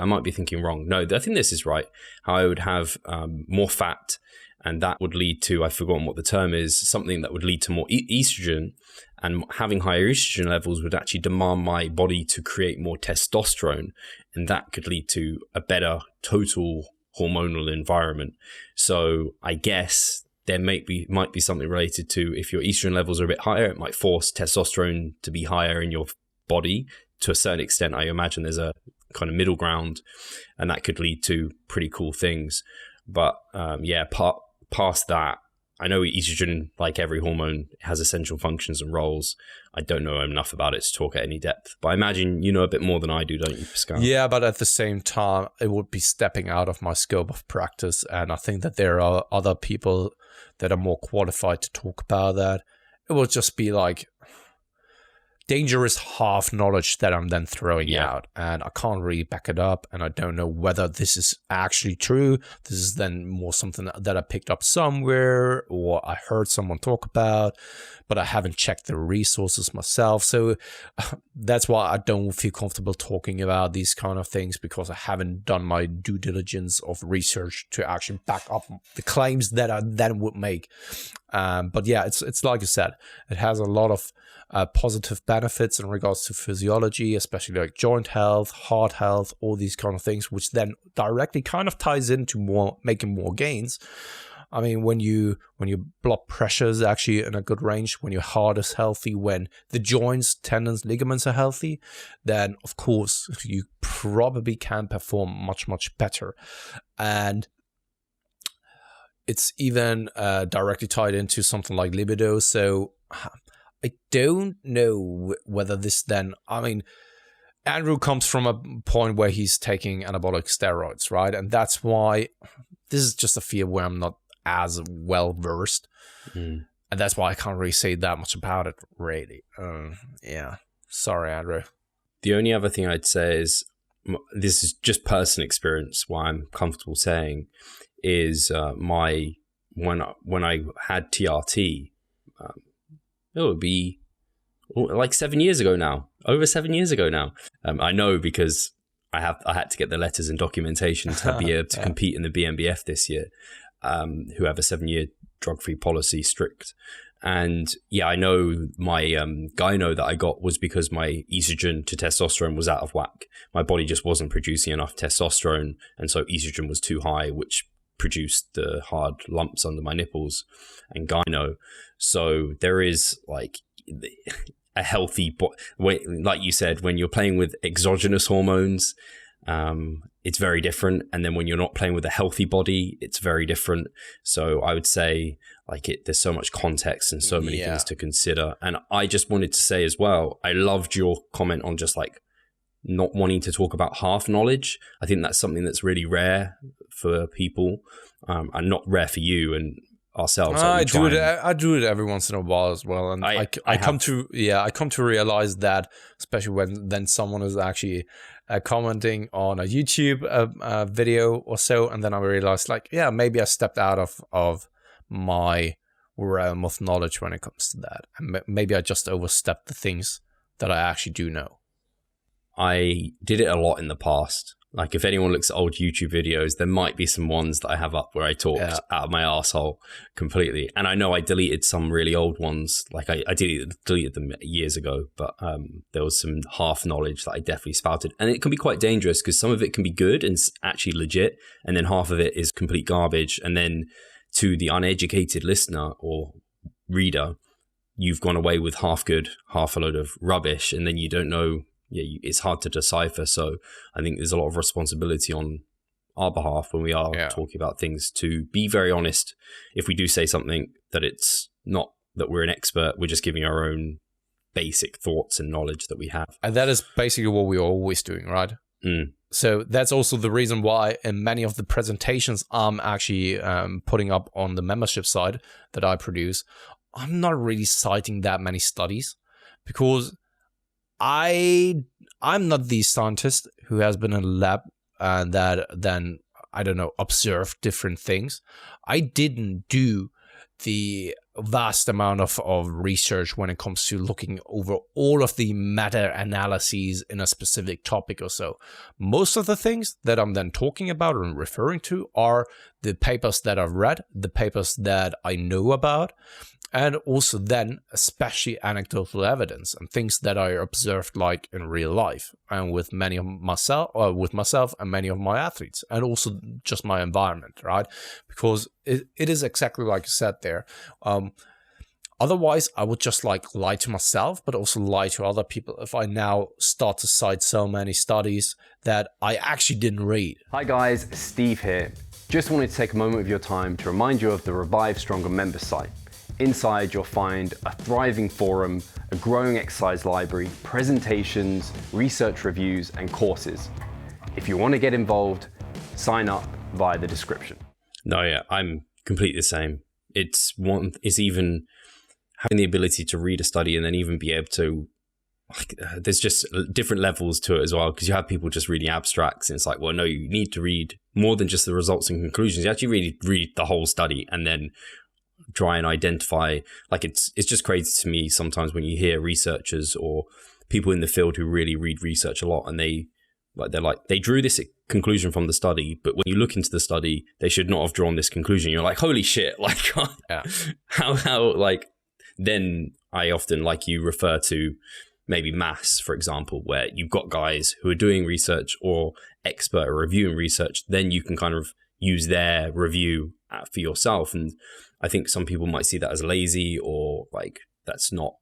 Speaker 2: might be thinking wrong. No, I think this is right. How I would have more fat, and that would lead to, I've forgotten what the term is, something that would lead to more estrogen, and having higher estrogen levels would actually demand my body to create more testosterone, and that could lead to a better total hormonal environment. So I guess there might be something related to, if your estrogen levels are a bit higher, it might force testosterone to be higher in your body to a certain extent. I imagine there's a kind of middle ground, and that could lead to pretty cool things. But past that, I know estrogen, like every hormone, has essential functions and roles. I don't know enough about it to talk at any depth, but I imagine you know a bit more than I do, don't you, Pascal?
Speaker 1: Yeah, but at the same time, it would be stepping out of my scope of practice, and I think that there are other people that are more qualified to talk about that. It will just be like dangerous half knowledge that I'm then throwing
Speaker 2: Yeah.
Speaker 1: out, and I can't really back it up, and I don't know whether this is actually true. This is then more something that I picked up somewhere or I heard someone talk about, but I haven't checked the resources myself. So that's why I don't feel comfortable talking about these kind of things, because I haven't done my due diligence of research to actually back up the claims that I then would make. But yeah, it's like I said, it has a lot of positive benefits in regards to physiology, especially like joint health, heart health, all these kind of things, which then directly kind of ties into making more gains. I mean, when your blood pressure is actually in a good range, when your heart is healthy, when the joints, tendons, ligaments are healthy, then of course you probably can perform much, much better. And it's even directly tied into something like libido. So I don't know whether this then, I mean, Andrew comes from a point where he's taking anabolic steroids, right? And that's why this is just a field where I'm not as well versed. And that's why I can't really say that much about it, really. Yeah. Sorry, Andrew.
Speaker 2: The only other thing I'd say is, this is just personal experience, why I'm comfortable saying, is when I had TRT, it would be like 7 years ago now, over 7 years ago now. I know because I had to get the letters and documentation to be able to compete in the BNBF this year, who have a 7-year drug-free policy, strict. And yeah, I know my gyno that I got was because my estrogen to testosterone was out of whack. My body just wasn't producing enough testosterone, and so estrogen was too high, which produced the hard lumps under my nipples and gyno. So there is like a healthy, like you said, when you're playing with exogenous hormones, it's very different. And then when you're not playing with a healthy body, it's very different. So I would say there's so much context and so many things to consider. And I just wanted to say as well, I loved your comment on just like not wanting to talk about half knowledge. I think that's something that's really rare for people, and not rare for you and ourselves.
Speaker 1: I do it every once in a while as well, and I come to realize that, especially when then someone is actually commenting on a YouTube video or so, and then I realized maybe I stepped out of my realm of knowledge when it comes to that, and maybe I just overstepped the things that I actually do know.
Speaker 2: I did it a lot in the past. Like if anyone looks at old YouTube videos, there might be some ones that I have up where I talked out of my asshole completely. And I know I deleted some really old ones. Like I deleted them years ago, but there was some half knowledge that I definitely spouted. And it can be quite dangerous because some of it can be good and actually legit, and then half of it is complete garbage. And then to the uneducated listener or reader, you've gone away with half good, half a load of rubbish, and then you don't know. It's hard to decipher. So I think there's a lot of responsibility on our behalf when we are talking about things to be very honest. If we do say something, that it's not that we're an expert, we're just giving our own basic thoughts and knowledge that we have.
Speaker 1: And that is basically what we're always doing, right? So that's also the reason why in many of the presentations I'm actually putting up on the membership side that I produce, I'm not really citing that many studies, because I'm not the scientist who has been in a lab and that then, I don't know, observed different things. I didn't do the vast amount of research when it comes to looking over all of the meta-analyses in a specific topic or so. Most of the things that I'm then talking about and referring to are the papers that I've read, the papers that I know about, and also then especially anecdotal evidence and things that I observed like in real life and with myself and many of my athletes, and also just my environment, right? Because it is exactly like you said there. Otherwise, I would just lie to myself, but also lie to other people if I now start to cite so many studies that I actually didn't read.
Speaker 3: Hi guys, Steve here. Just wanted to take a moment of your time to remind you of the Revive Stronger member site. Inside, you'll find a thriving forum, a growing exercise library, presentations, research reviews, and courses. If you want to get involved, sign up via the description.
Speaker 2: No, yeah, I'm completely the same. It's even having the ability to read a study and then even be able to there's just different levels to it as well, because you have people just reading abstracts and it's like, well, no, you need to read more than just the results and conclusions. You actually read the whole study and then try and identify, like it's just crazy to me sometimes when you hear researchers or people in the field who really read research a lot and they drew this conclusion from the study, but when you look into the study, they should not have drawn this conclusion. You're like, holy shit, like how like, then I often, like you refer to maybe maths, for example, where you've got guys who are doing research or expert or reviewing research, then you can kind of use their review for yourself. And I think some people might see that as lazy or like that's not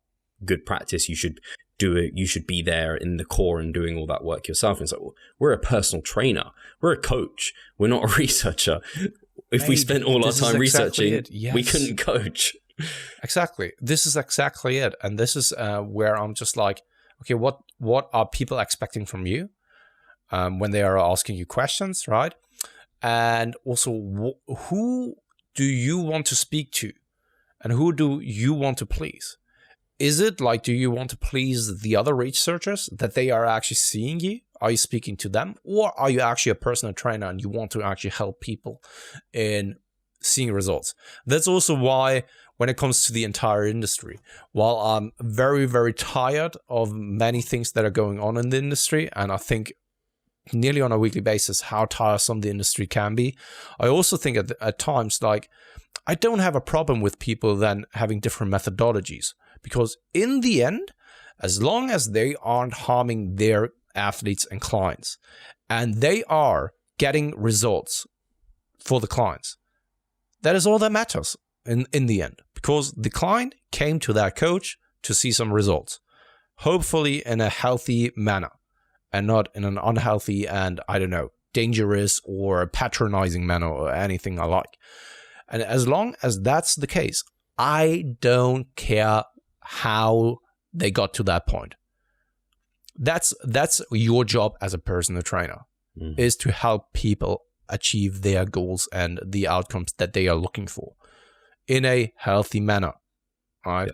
Speaker 2: good practice. You should do it. You should be there in the core and doing all that work yourself. And it's like, well, we're a personal trainer. We're a coach. We're not a researcher. If we spent all our time researching, yes, we couldn't coach.
Speaker 1: Exactly. This is exactly it. And this is where I'm just like, okay, what are people expecting from you when they are asking you questions, right? And also, who do you want to speak to? And who do you want to please? Is it like, do you want to please the other researchers that they are actually seeing you? Are you speaking to them? Or are you actually a personal trainer and you want to actually help people in seeing results? That's also why when it comes to the entire industry, while I'm very, very tired of many things that are going on in the industry, and I think nearly on a weekly basis how tiresome the industry can be, I also think at times, like, I don't have a problem with people then having different methodologies, because in the end, as long as they aren't harming their athletes and clients, and they are getting results for the clients, that is all that matters in the end, because the client came to that coach to see some results, hopefully in a healthy manner and not in an unhealthy and, I don't know, dangerous or patronizing manner or anything alike. And as long as that's the case, I don't care how they got to that point. That's your job as a personal trainer, is to help people achieve their goals and the outcomes that they are looking for in a healthy manner, right?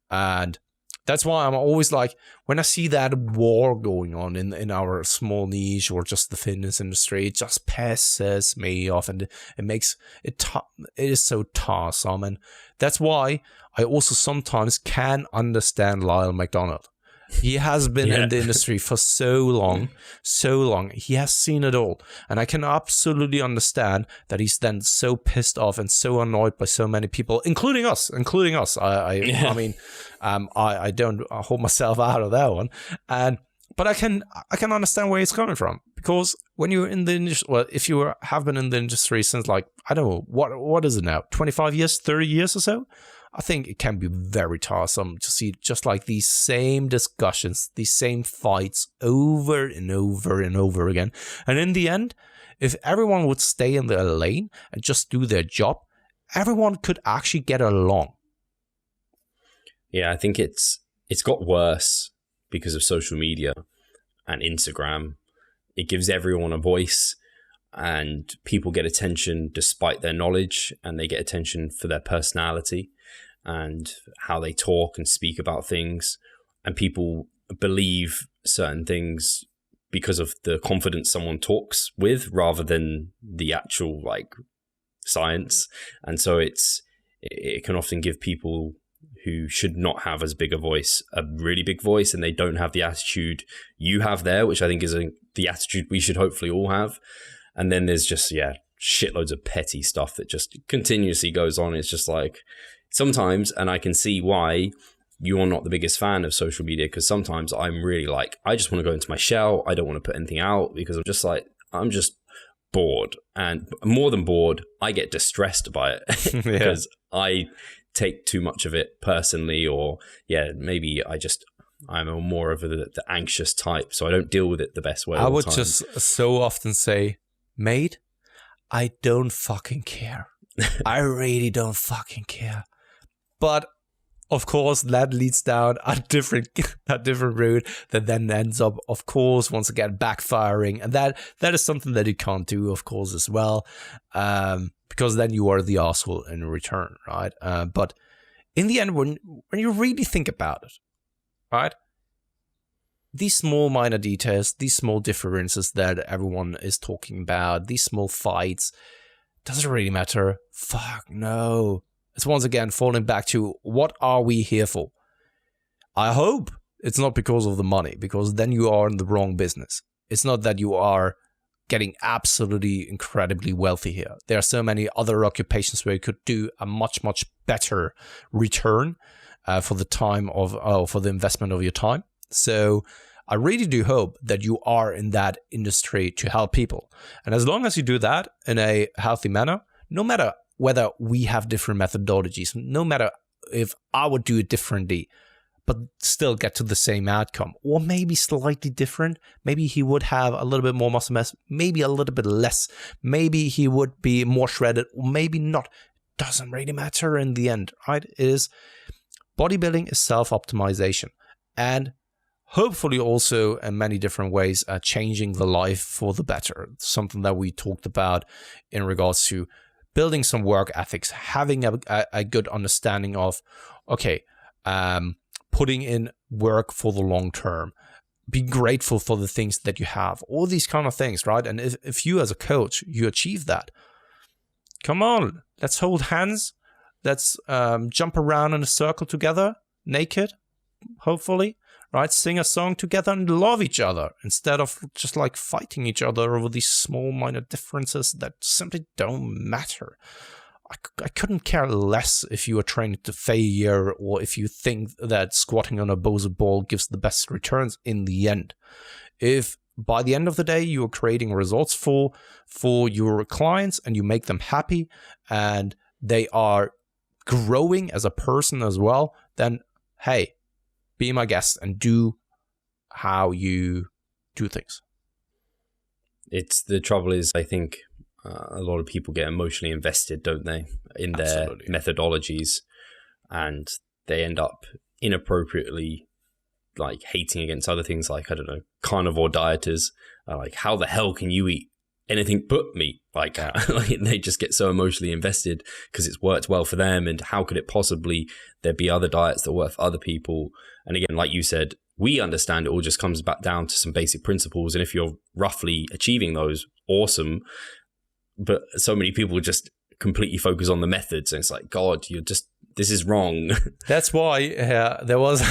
Speaker 1: Yeah. And that's why I'm always like, when I see that war going on in our small niche or just the fitness industry, it just pisses me off, and it makes it is so tiresome. And that's why I also sometimes can understand Lyle McDonald. He has been in the industry for so long. He has seen it all. And I can absolutely understand that he's then so pissed off and so annoyed by so many people, including us. I mean, I don't hold myself out of that one. But I can understand where he's coming from, because when you're in the industry, well, if you have been in the industry since, like, I don't know, what is it now, 25 years, 30 years or so? I think it can be very tiresome to see just like these same discussions, these same fights over and over and over again. And in the end, if everyone would stay in their lane and just do their job, everyone could actually get along.
Speaker 2: Yeah, I think it's got worse because of social media and Instagram. It gives everyone a voice, and people get attention despite their knowledge, and they get attention for their personality and how they talk and speak about things. And people believe certain things because of the confidence someone talks with, rather than the actual like science. And so it can often give people who should not have as big a voice a really big voice, and they don't have the attitude you have there, which I think is the attitude we should hopefully all have. And then there's just shitloads of petty stuff that just continuously goes on. It's just like, sometimes, and I can see why you're not the biggest fan of social media, because sometimes I'm really like, I just want to go into my shell. I don't want to put anything out, because I'm just bored. And more than bored, I get distressed by it because I take too much of it personally, or maybe I'm a more of the anxious type, so I don't deal with it the best way.
Speaker 1: I would just so often say, mate, I don't fucking care. I really don't fucking care. But of course, that leads down a different route that then ends up, of course, once again backfiring, and that is something that you can't do, of course, as well, because then you are the asshole in return, right? But in the end, when you really think about it, right, these small minor details, these small differences that everyone is talking about, these small fights, doesn't really matter. Fuck no. It's once again falling back to, what are we here for? I hope it's not because of the money, because then you are in the wrong business. It's not that you are getting absolutely incredibly wealthy here. There are so many other occupations where you could do a much, much better return for the time of, for the investment of your time. So I really do hope that you are in that industry to help people. And as long as you do that in a healthy manner, no matter whether we have different methodologies, no matter if I would do it differently, but still get to the same outcome, or maybe slightly different. Maybe he would have a little bit more muscle mass, maybe a little bit less. Maybe he would be more shredded, or maybe not. Doesn't really matter in the end, right? Bodybuilding is self-optimization, and hopefully also in many different ways changing the life for the better. Something that we talked about in regards to building some work ethics, having a good understanding of, okay, putting in work for the long term, be grateful for the things that you have, all these kind of things, right? And if you as a coach, you achieve that, come on, let's hold hands. Let's jump around in a circle together, naked, hopefully, right? Sing a song together and love each other instead of just like fighting each other over these small minor differences that simply don't matter. I couldn't care less if you are training to failure or if you think that squatting on a Bozo ball gives the best returns in the end. If by the end of the day you are creating results for your clients and you make them happy and they are growing as a person as well, then hey, be my guest and do how you do things.
Speaker 2: It's the trouble is, I think a lot of people get emotionally invested, don't they, in their methodologies, and they end up inappropriately like hating against other things, like, I don't know, carnivore dieters, like, how the hell can you eat anything but meat? Like they just get so emotionally invested because it's worked well for them, and how could it possibly there be other diets that work for other people? And again, like you said, we understand it all just comes back down to some basic principles, and if you're roughly achieving those, awesome. But so many people just completely focus on the methods, and it's like, God, this is wrong.
Speaker 1: That's why there was,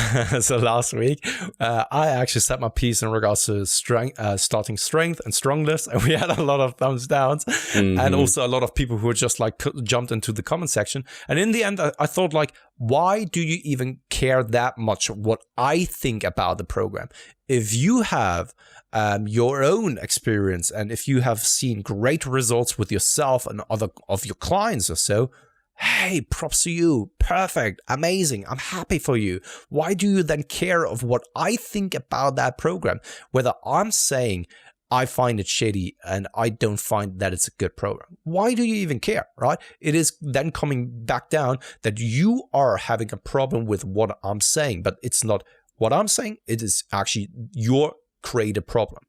Speaker 1: so last week, I actually set my piece in regards to starting strength and strongness, and we had a lot of thumbs downs, and also a lot of people who were just like jumped into the comment section. And in the end, I thought like, why do you even care that much what I think about the program? If you have your own experience, and if you have seen great results with yourself and other of your clients or so, hey, props to you. Perfect. Amazing. I'm happy for you. Why do you then care of what I think about that program? Whether I'm saying I find it shitty and I don't find that it's a good program. Why do you even care, right? It is then coming back down that you are having a problem with what I'm saying, but it's not what I'm saying. It is actually your creative problem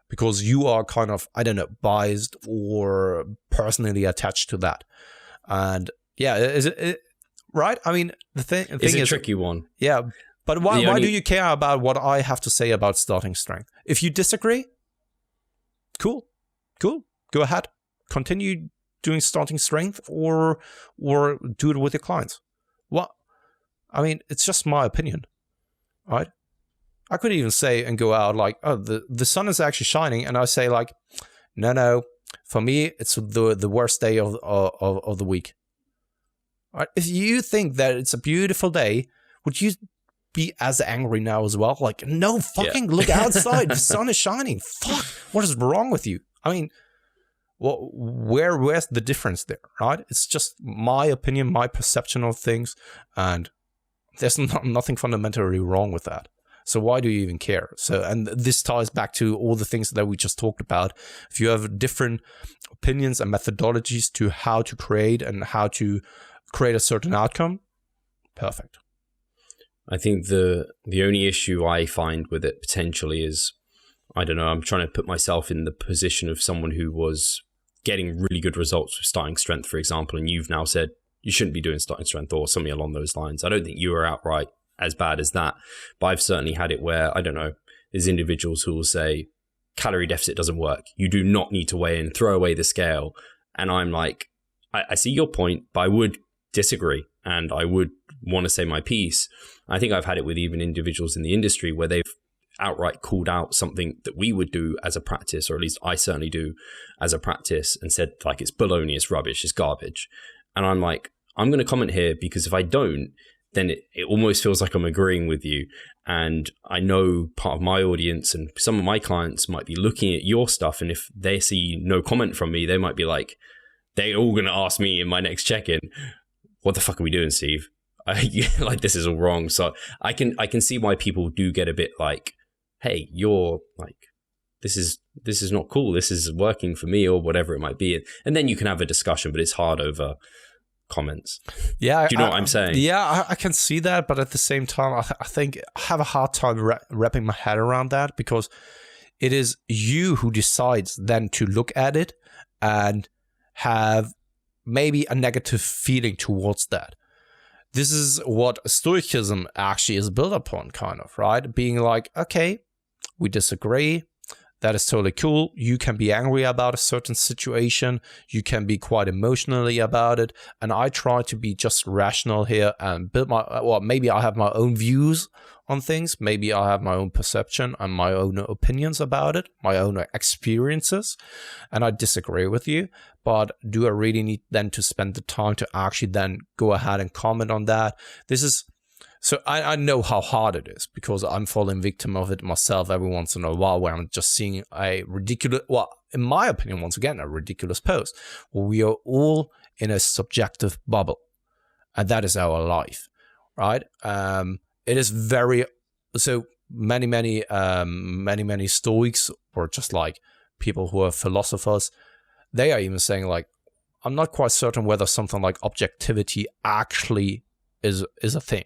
Speaker 1: because you are kind of, I don't know, biased or personally attached to that. And yeah, is it right? I mean, the thing is
Speaker 2: a tricky one.
Speaker 1: Yeah, but why do you care about what I have to say about starting strength? If you disagree, cool, go ahead, continue doing starting strength, or do it with your clients. Well, I mean, it's just my opinion, right? I could even say and go out like, oh, the sun is actually shining, and I say like, no. For me, it's the worst day of the week. Right? If you think that it's a beautiful day, would you be as angry now as well? Like, no, fucking look outside. The sun is shining. Fuck, what is wrong with you? I mean, well, where's the difference there, right? It's just my opinion, my perception of things, and there's nothing fundamentally wrong with that. So why do you even care? So, and this ties back to all the things that we just talked about. If you have different opinions and methodologies to how to create and how to create a certain outcome, perfect.
Speaker 2: I think the only issue I find with it potentially is, I don't know, I'm trying to put myself in the position of someone who was getting really good results with starting strength, for example, and you've now said you shouldn't be doing starting strength or something along those lines. I don't think you are outright as bad as that, but I've certainly had it where, I don't know, is individuals who will say, calorie deficit doesn't work. You do not need to weigh in, throw away the scale. And I'm like, I see your point, but I would disagree. And I would want to say my piece. I think I've had it with even individuals in the industry where they've outright called out something that we would do as a practice, or at least I certainly do as a practice, and said like, it's baloney, it's rubbish, it's garbage. And I'm like, I'm going to comment here because if I don't, then it almost feels like I'm agreeing with you. And I know part of my audience and some of my clients might be looking at your stuff. And if they see no comment from me, they might be like, they're all going to ask me in my next check-in, what the fuck are we doing, Steve? Like, this is all wrong. So I can see why people do get a bit like, hey, you're like, this is not cool. This is working for me, or whatever it might be. And then you can have a discussion, but it's hard over comments.
Speaker 1: Yeah.
Speaker 2: Do you know what I'm saying?
Speaker 1: Yeah, I can see that. But at the same time, I think I have a hard time wrapping my head around that, because it is you who decides then to look at it and have maybe a negative feeling towards that. This is what Stoicism actually is built upon, kind of, right? Being like, okay, we disagree. That is totally cool. You can be angry about a certain situation. You can be quite emotionally about it. And I try to be just rational here and build maybe I have my own views on things. Maybe I have my own perception and my own opinions about it, my own experiences. And I disagree with you. But do I really need then to spend the time to actually then go ahead and comment on that? So I know how hard it is, because I'm falling victim of it myself every once in a while, where I'm just seeing a ridiculous, in my opinion, once again, a ridiculous post, where we are all in a subjective bubble, and that is our life, right? It is many Stoics, or just like people who are philosophers, they are even saying like, I'm not quite certain whether something like objectivity actually is a thing.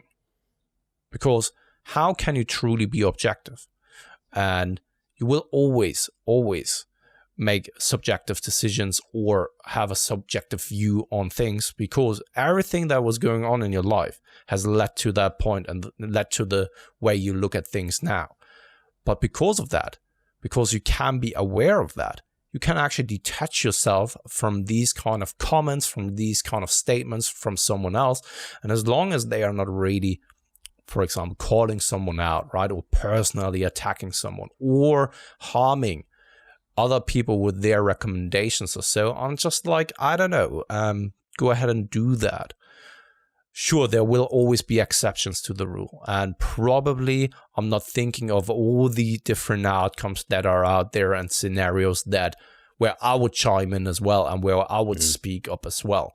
Speaker 1: Because how can you truly be objective? And you will always make subjective decisions or have a subjective view on things, because everything that was going on in your life has led to that point and led to the way you look at things now. But because of that, because you can be aware of that, you can actually detach yourself from these kind of comments, from these kind of statements from someone else. And as long as they are not really, for example, calling someone out, right, or personally attacking someone or harming other people with their recommendations or so, I'm just like, I don't know, go ahead and do that. Sure, there will always be exceptions to the rule, and probably I'm not thinking of all the different outcomes that are out there and scenarios that where I would chime in as well and where I would speak up as well.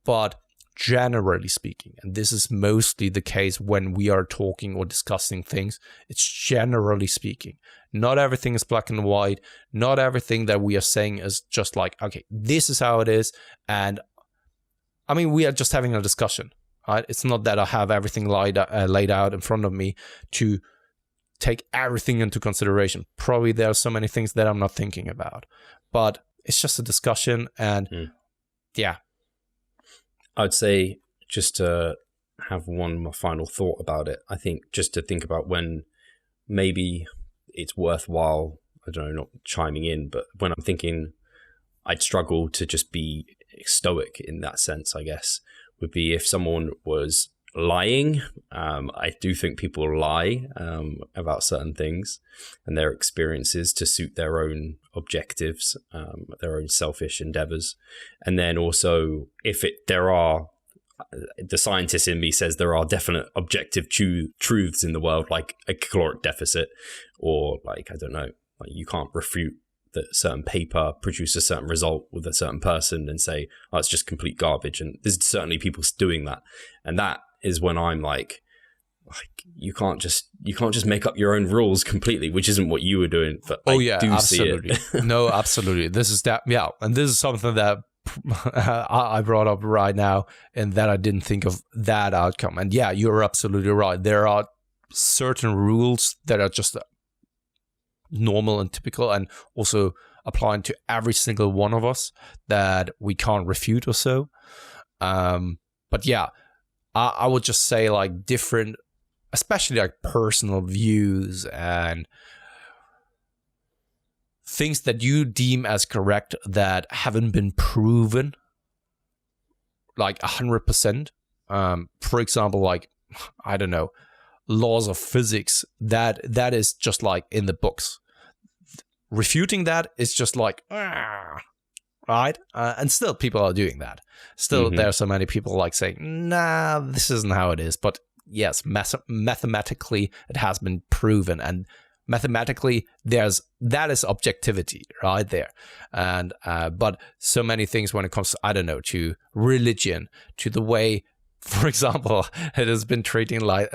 Speaker 1: But generally speaking, and this is mostly the case when we are talking or discussing things, it's generally speaking. Not everything is black and white. Not everything that we are saying is just like, okay, this is how it is. And I mean, we are just having a discussion, right? It's not that I have everything laid out in front of me to take everything into consideration. Probably there are so many things that I'm not thinking about, but it's just a discussion. And yeah.
Speaker 2: I'd say, just to have one more final thought about it, I think just to think about when maybe it's worthwhile, I don't know, not chiming in, but when I'm thinking I'd struggle to just be stoic in that sense, I guess, would be if someone was lying. I do think people lie about certain things and their experiences to suit their own objectives, their own selfish endeavors. And then also, if there are, the scientist in me says there are definite objective truths in the world, like a caloric deficit, or like, I don't know, like you can't refute that a certain paper produced a certain result with a certain person and say, oh, it's just complete garbage. And there's certainly people doing that. And that is when I'm like you can't just make up your own rules completely, which isn't what you were doing. But
Speaker 1: absolutely.
Speaker 2: See it.
Speaker 1: No, absolutely. This is that. Yeah. And this is something that I brought up right now, and that I didn't think of that outcome. And yeah, you're absolutely right. There are certain rules that are just normal and typical, and also applying to every single one of us that we can't refute or so. But yeah, I would just say like different, especially like personal views and things that you deem as correct that haven't been proven like 100%. For example, like, I don't know, laws of physics, that is just like in the books. Refuting that is just like, right? And still people are doing that. Still, there are so many people like saying, nah, this isn't how it is. But yes, mathematically, it has been proven. And mathematically, that is objectivity right there. And but so many things when it comes to, I don't know, to religion, to the way, for example, it has been treated like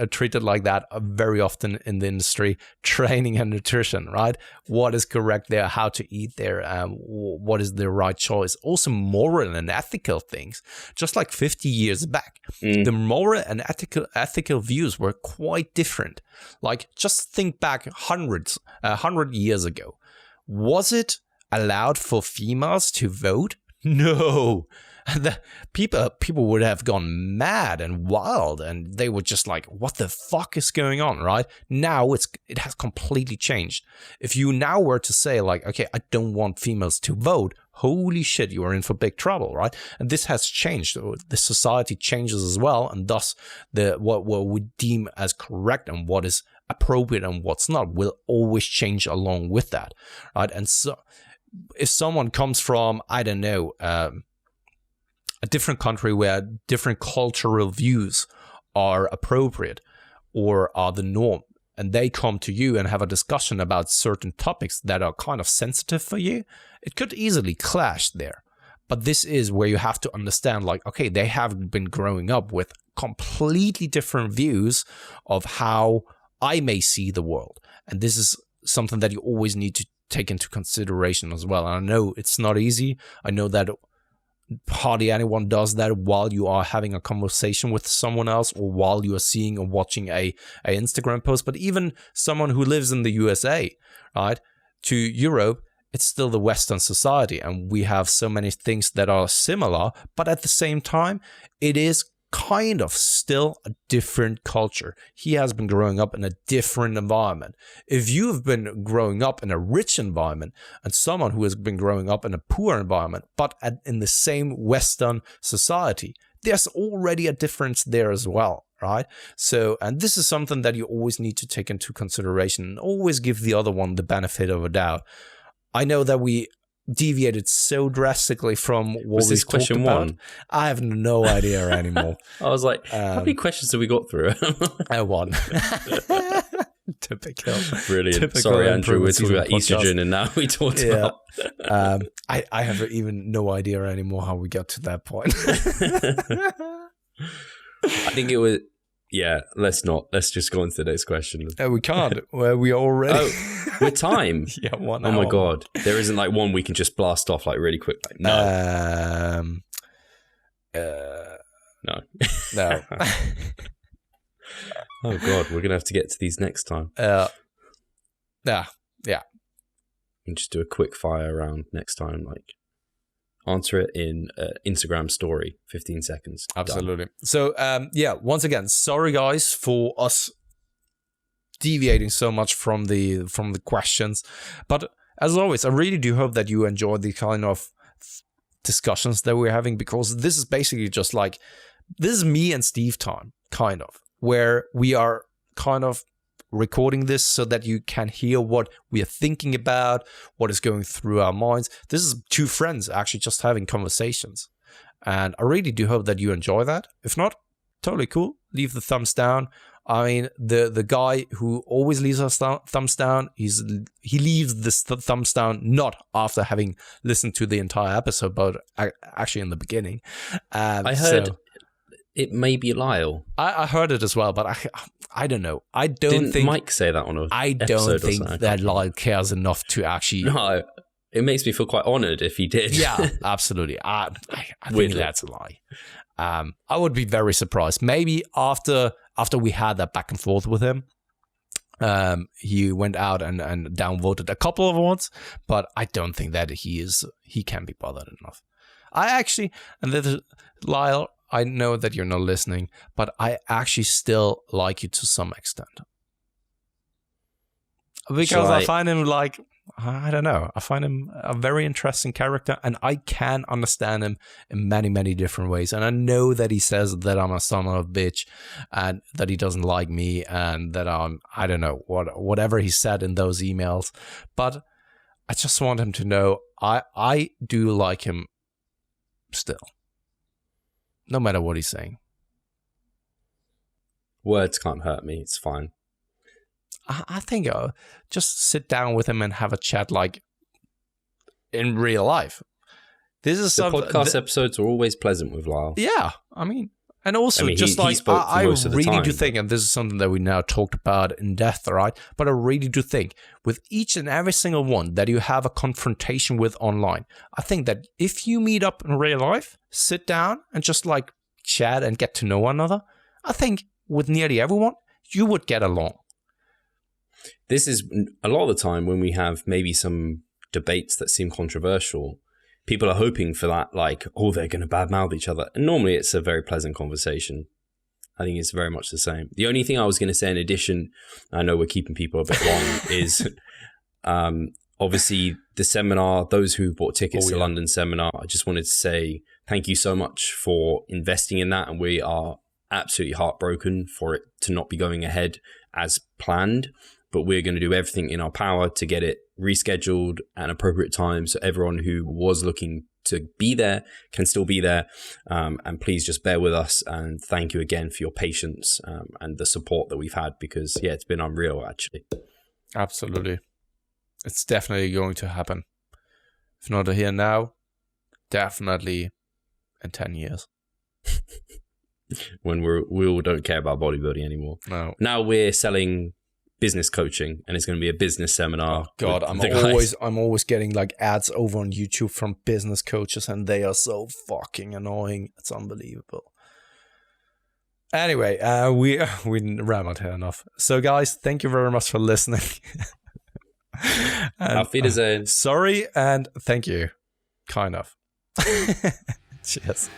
Speaker 1: that very often in the industry, training and nutrition, right? What is correct there, how to eat there, what is the right choice. Also moral and ethical things. Just like 50 years back, the moral and ethical views were quite different. Like, just think back 100 years ago. Was it allowed for females to vote? No. The people would have gone mad and wild, and they were just like, what the fuck is going on, right? Now it has completely changed. If you now were to say like, okay, I don't want females to vote, holy shit, you are in for big trouble, right? And this has changed. The society changes as well, and thus what we deem as correct and what is appropriate and what's not will always change along with that, right? And so if someone comes from, I don't know, a different country where different cultural views are appropriate or are the norm, and they come to you and have a discussion about certain topics that are kind of sensitive for you, it could easily clash there. But this is where you have to understand, like, okay, they have been growing up with completely different views of how I may see the world. And this is something that you always need to take into consideration as well. And I know it's not easy. I know that hardly anyone does that while you are having a conversation with someone else or while you are seeing or watching a Instagram post. But even someone who lives in the USA, right, to Europe, it's still the Western society, and we have so many things that are similar, but at the same time, it is kind of still a different culture. He has been growing up in a different environment. If you have been growing up in a rich environment and someone who has been growing up in a poor environment, but in the same Western society, there's already a difference there as well, right? So, and this is something that you always need to take into consideration and always give the other one the benefit of a doubt. I know that we deviated so drastically from what we talked about. One? I have no idea anymore.
Speaker 2: I was like, how many questions have we got through?
Speaker 1: One. Typical.
Speaker 2: Brilliant.
Speaker 1: Typical.
Speaker 2: Sorry, Andrew, we're talking about estrogen and now we talked about...
Speaker 1: I have even no idea anymore how we got to that point.
Speaker 2: I think it was... Yeah, let's not. Let's just go on to the next question.
Speaker 1: We can't. We already...
Speaker 2: Oh, with time?
Speaker 1: Yeah, 1
Speaker 2: hour.
Speaker 1: Oh
Speaker 2: my God. There isn't like one we can just blast off like really quick. Like, no. No.
Speaker 1: No.
Speaker 2: Oh God, we're going to have to get to these next time.
Speaker 1: Yeah.
Speaker 2: And just do a quick fire round next time. Like, answer it in Instagram story, 15 seconds.
Speaker 1: Absolutely. Done. So, once again, sorry guys for us deviating so much from the questions. But as always, I really do hope that you enjoy the kind of discussions that we're having, because this is basically just like, this is me and Steve time, kind of, where we are kind of recording this so that you can hear what we are thinking about, what is going through our minds. This is two friends actually just having conversations. And I really do hope that you enjoy that. If not, totally cool. Leave the thumbs down. I mean, the guy who always leaves us thumbs down, he leaves this thumbs down not after having listened to the entire episode, but actually in the beginning.
Speaker 2: I heard it may be Lyle.
Speaker 1: I heard it as well, but I don't know. I don't
Speaker 2: Didn't
Speaker 1: think
Speaker 2: Mike say that on a
Speaker 1: I don't think that Lyle cares enough to actually.
Speaker 2: No, it makes me feel quite honoured if he did.
Speaker 1: Yeah, absolutely. I think that's a lie. I would be very surprised. Maybe after we had that back and forth with him, he went out and downvoted a couple of ones, but I don't think that he can be bothered enough. Lyle, I know that you're not listening, but I actually still like you to some extent. Because I find him like, I don't know. I find him a very interesting character, and I can understand him in many, many different ways. And I know that he says that I'm a son of a bitch and that he doesn't like me and that I don't know, whatever he said in those emails. But I just want him to know I do like him still, no matter what he's saying.
Speaker 2: Words can't hurt me. It's fine.
Speaker 1: I think just sit down with him and have a chat like in real life. This is
Speaker 2: the podcast episodes are always pleasant with Lyle.
Speaker 1: Yeah, I mean, and also just like I really do think, and this is something that we now talked about in depth, right? But I really do think with each and every single one that you have a confrontation with online, I think that if you meet up in real life, sit down and just like chat and get to know one another, I think with nearly everyone, you would get along.
Speaker 2: This is a lot of the time when we have maybe some debates that seem controversial, people are hoping for that, like, oh, they're going to badmouth each other. And normally it's a very pleasant conversation. I think it's very much the same. The only thing I was going to say in addition, I know we're keeping people a bit long, is obviously the seminar, those who bought tickets to London seminar, I just wanted to say thank you so much for investing in that. And we are absolutely heartbroken for it to not be going ahead as planned. But we're going to do everything in our power to get it rescheduled at an appropriate time so everyone who was looking to be there can still be there. And please just bear with us. And thank you again for your patience and the support that we've had because, yeah, it's been unreal, actually.
Speaker 1: Absolutely. It's definitely going to happen. If not here now, definitely in 10 years.
Speaker 2: When we all don't care about bodybuilding anymore.
Speaker 1: No.
Speaker 2: Now we're selling business coaching and it's going to be a business seminar.
Speaker 1: Oh God, I'm always getting like ads over on YouTube from business coaches and they are so fucking annoying. It's unbelievable. Anyway, we rambled here enough. So guys, thank you very much for listening.
Speaker 2: Auf Wiedersehen.
Speaker 1: Sorry and thank you. Kind of. Cheers.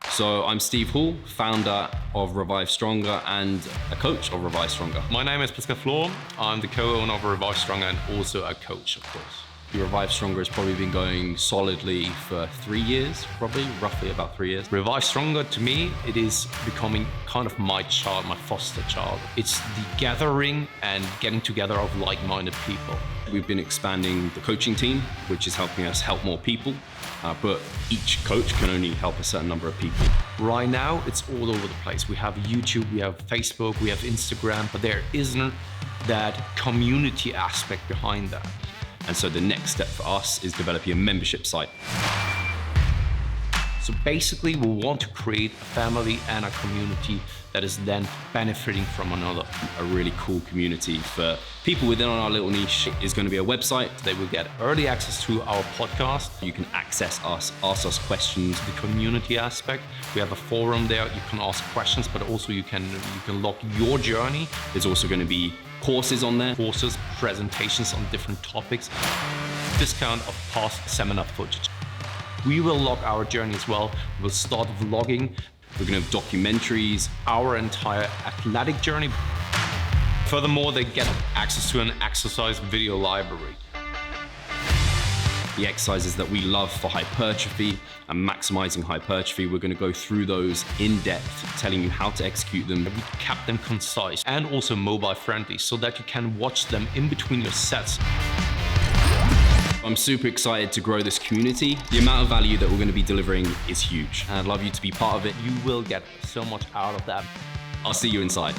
Speaker 2: So I'm Steve Hall, founder of Revive Stronger and a coach of Revive Stronger.
Speaker 1: My name is Pascal Flor. I'm the co-owner of Revive Stronger and also a coach, of course.
Speaker 2: Revive Stronger has probably been going solidly for 3 years, roughly about 3 years.
Speaker 1: Revive Stronger, to me, it is becoming kind of my child, my foster child. It's the gathering and getting together of like-minded people.
Speaker 2: We've been expanding the coaching team, which is helping us help more people. But each coach can only help a certain number of people.
Speaker 1: Right now, it's all over the place. We have YouTube, we have Facebook, we have Instagram, but there isn't that community aspect behind that.
Speaker 2: And so the next step for us is developing a membership site.
Speaker 1: So basically, we want to create a family and a community that is then benefiting from another.
Speaker 2: A really cool community for people within our little niche is going to be a website.
Speaker 1: They will get early access to our podcast.
Speaker 2: You can access us, ask us questions.
Speaker 1: The community aspect, we have a forum there. You can ask questions, but also you can log your journey.
Speaker 2: There's also going to be courses on there.
Speaker 1: Courses, presentations on different topics. Discount of past seminar footage. We will log our journey as well. We'll start vlogging.
Speaker 2: We're going to have documentaries.
Speaker 1: Our entire athletic journey. Furthermore, they get access to an exercise video library.
Speaker 2: The exercises that we love for hypertrophy and maximizing hypertrophy, we're going to go through those in depth, telling you how to execute them.
Speaker 1: We kept them concise and also mobile friendly so that you can watch them in between your sets.
Speaker 2: I'm super excited to grow this community. The amount of value that we're going to be delivering is huge. And I'd love you to be part of it.
Speaker 1: You will get so much out of that.
Speaker 2: I'll see you inside.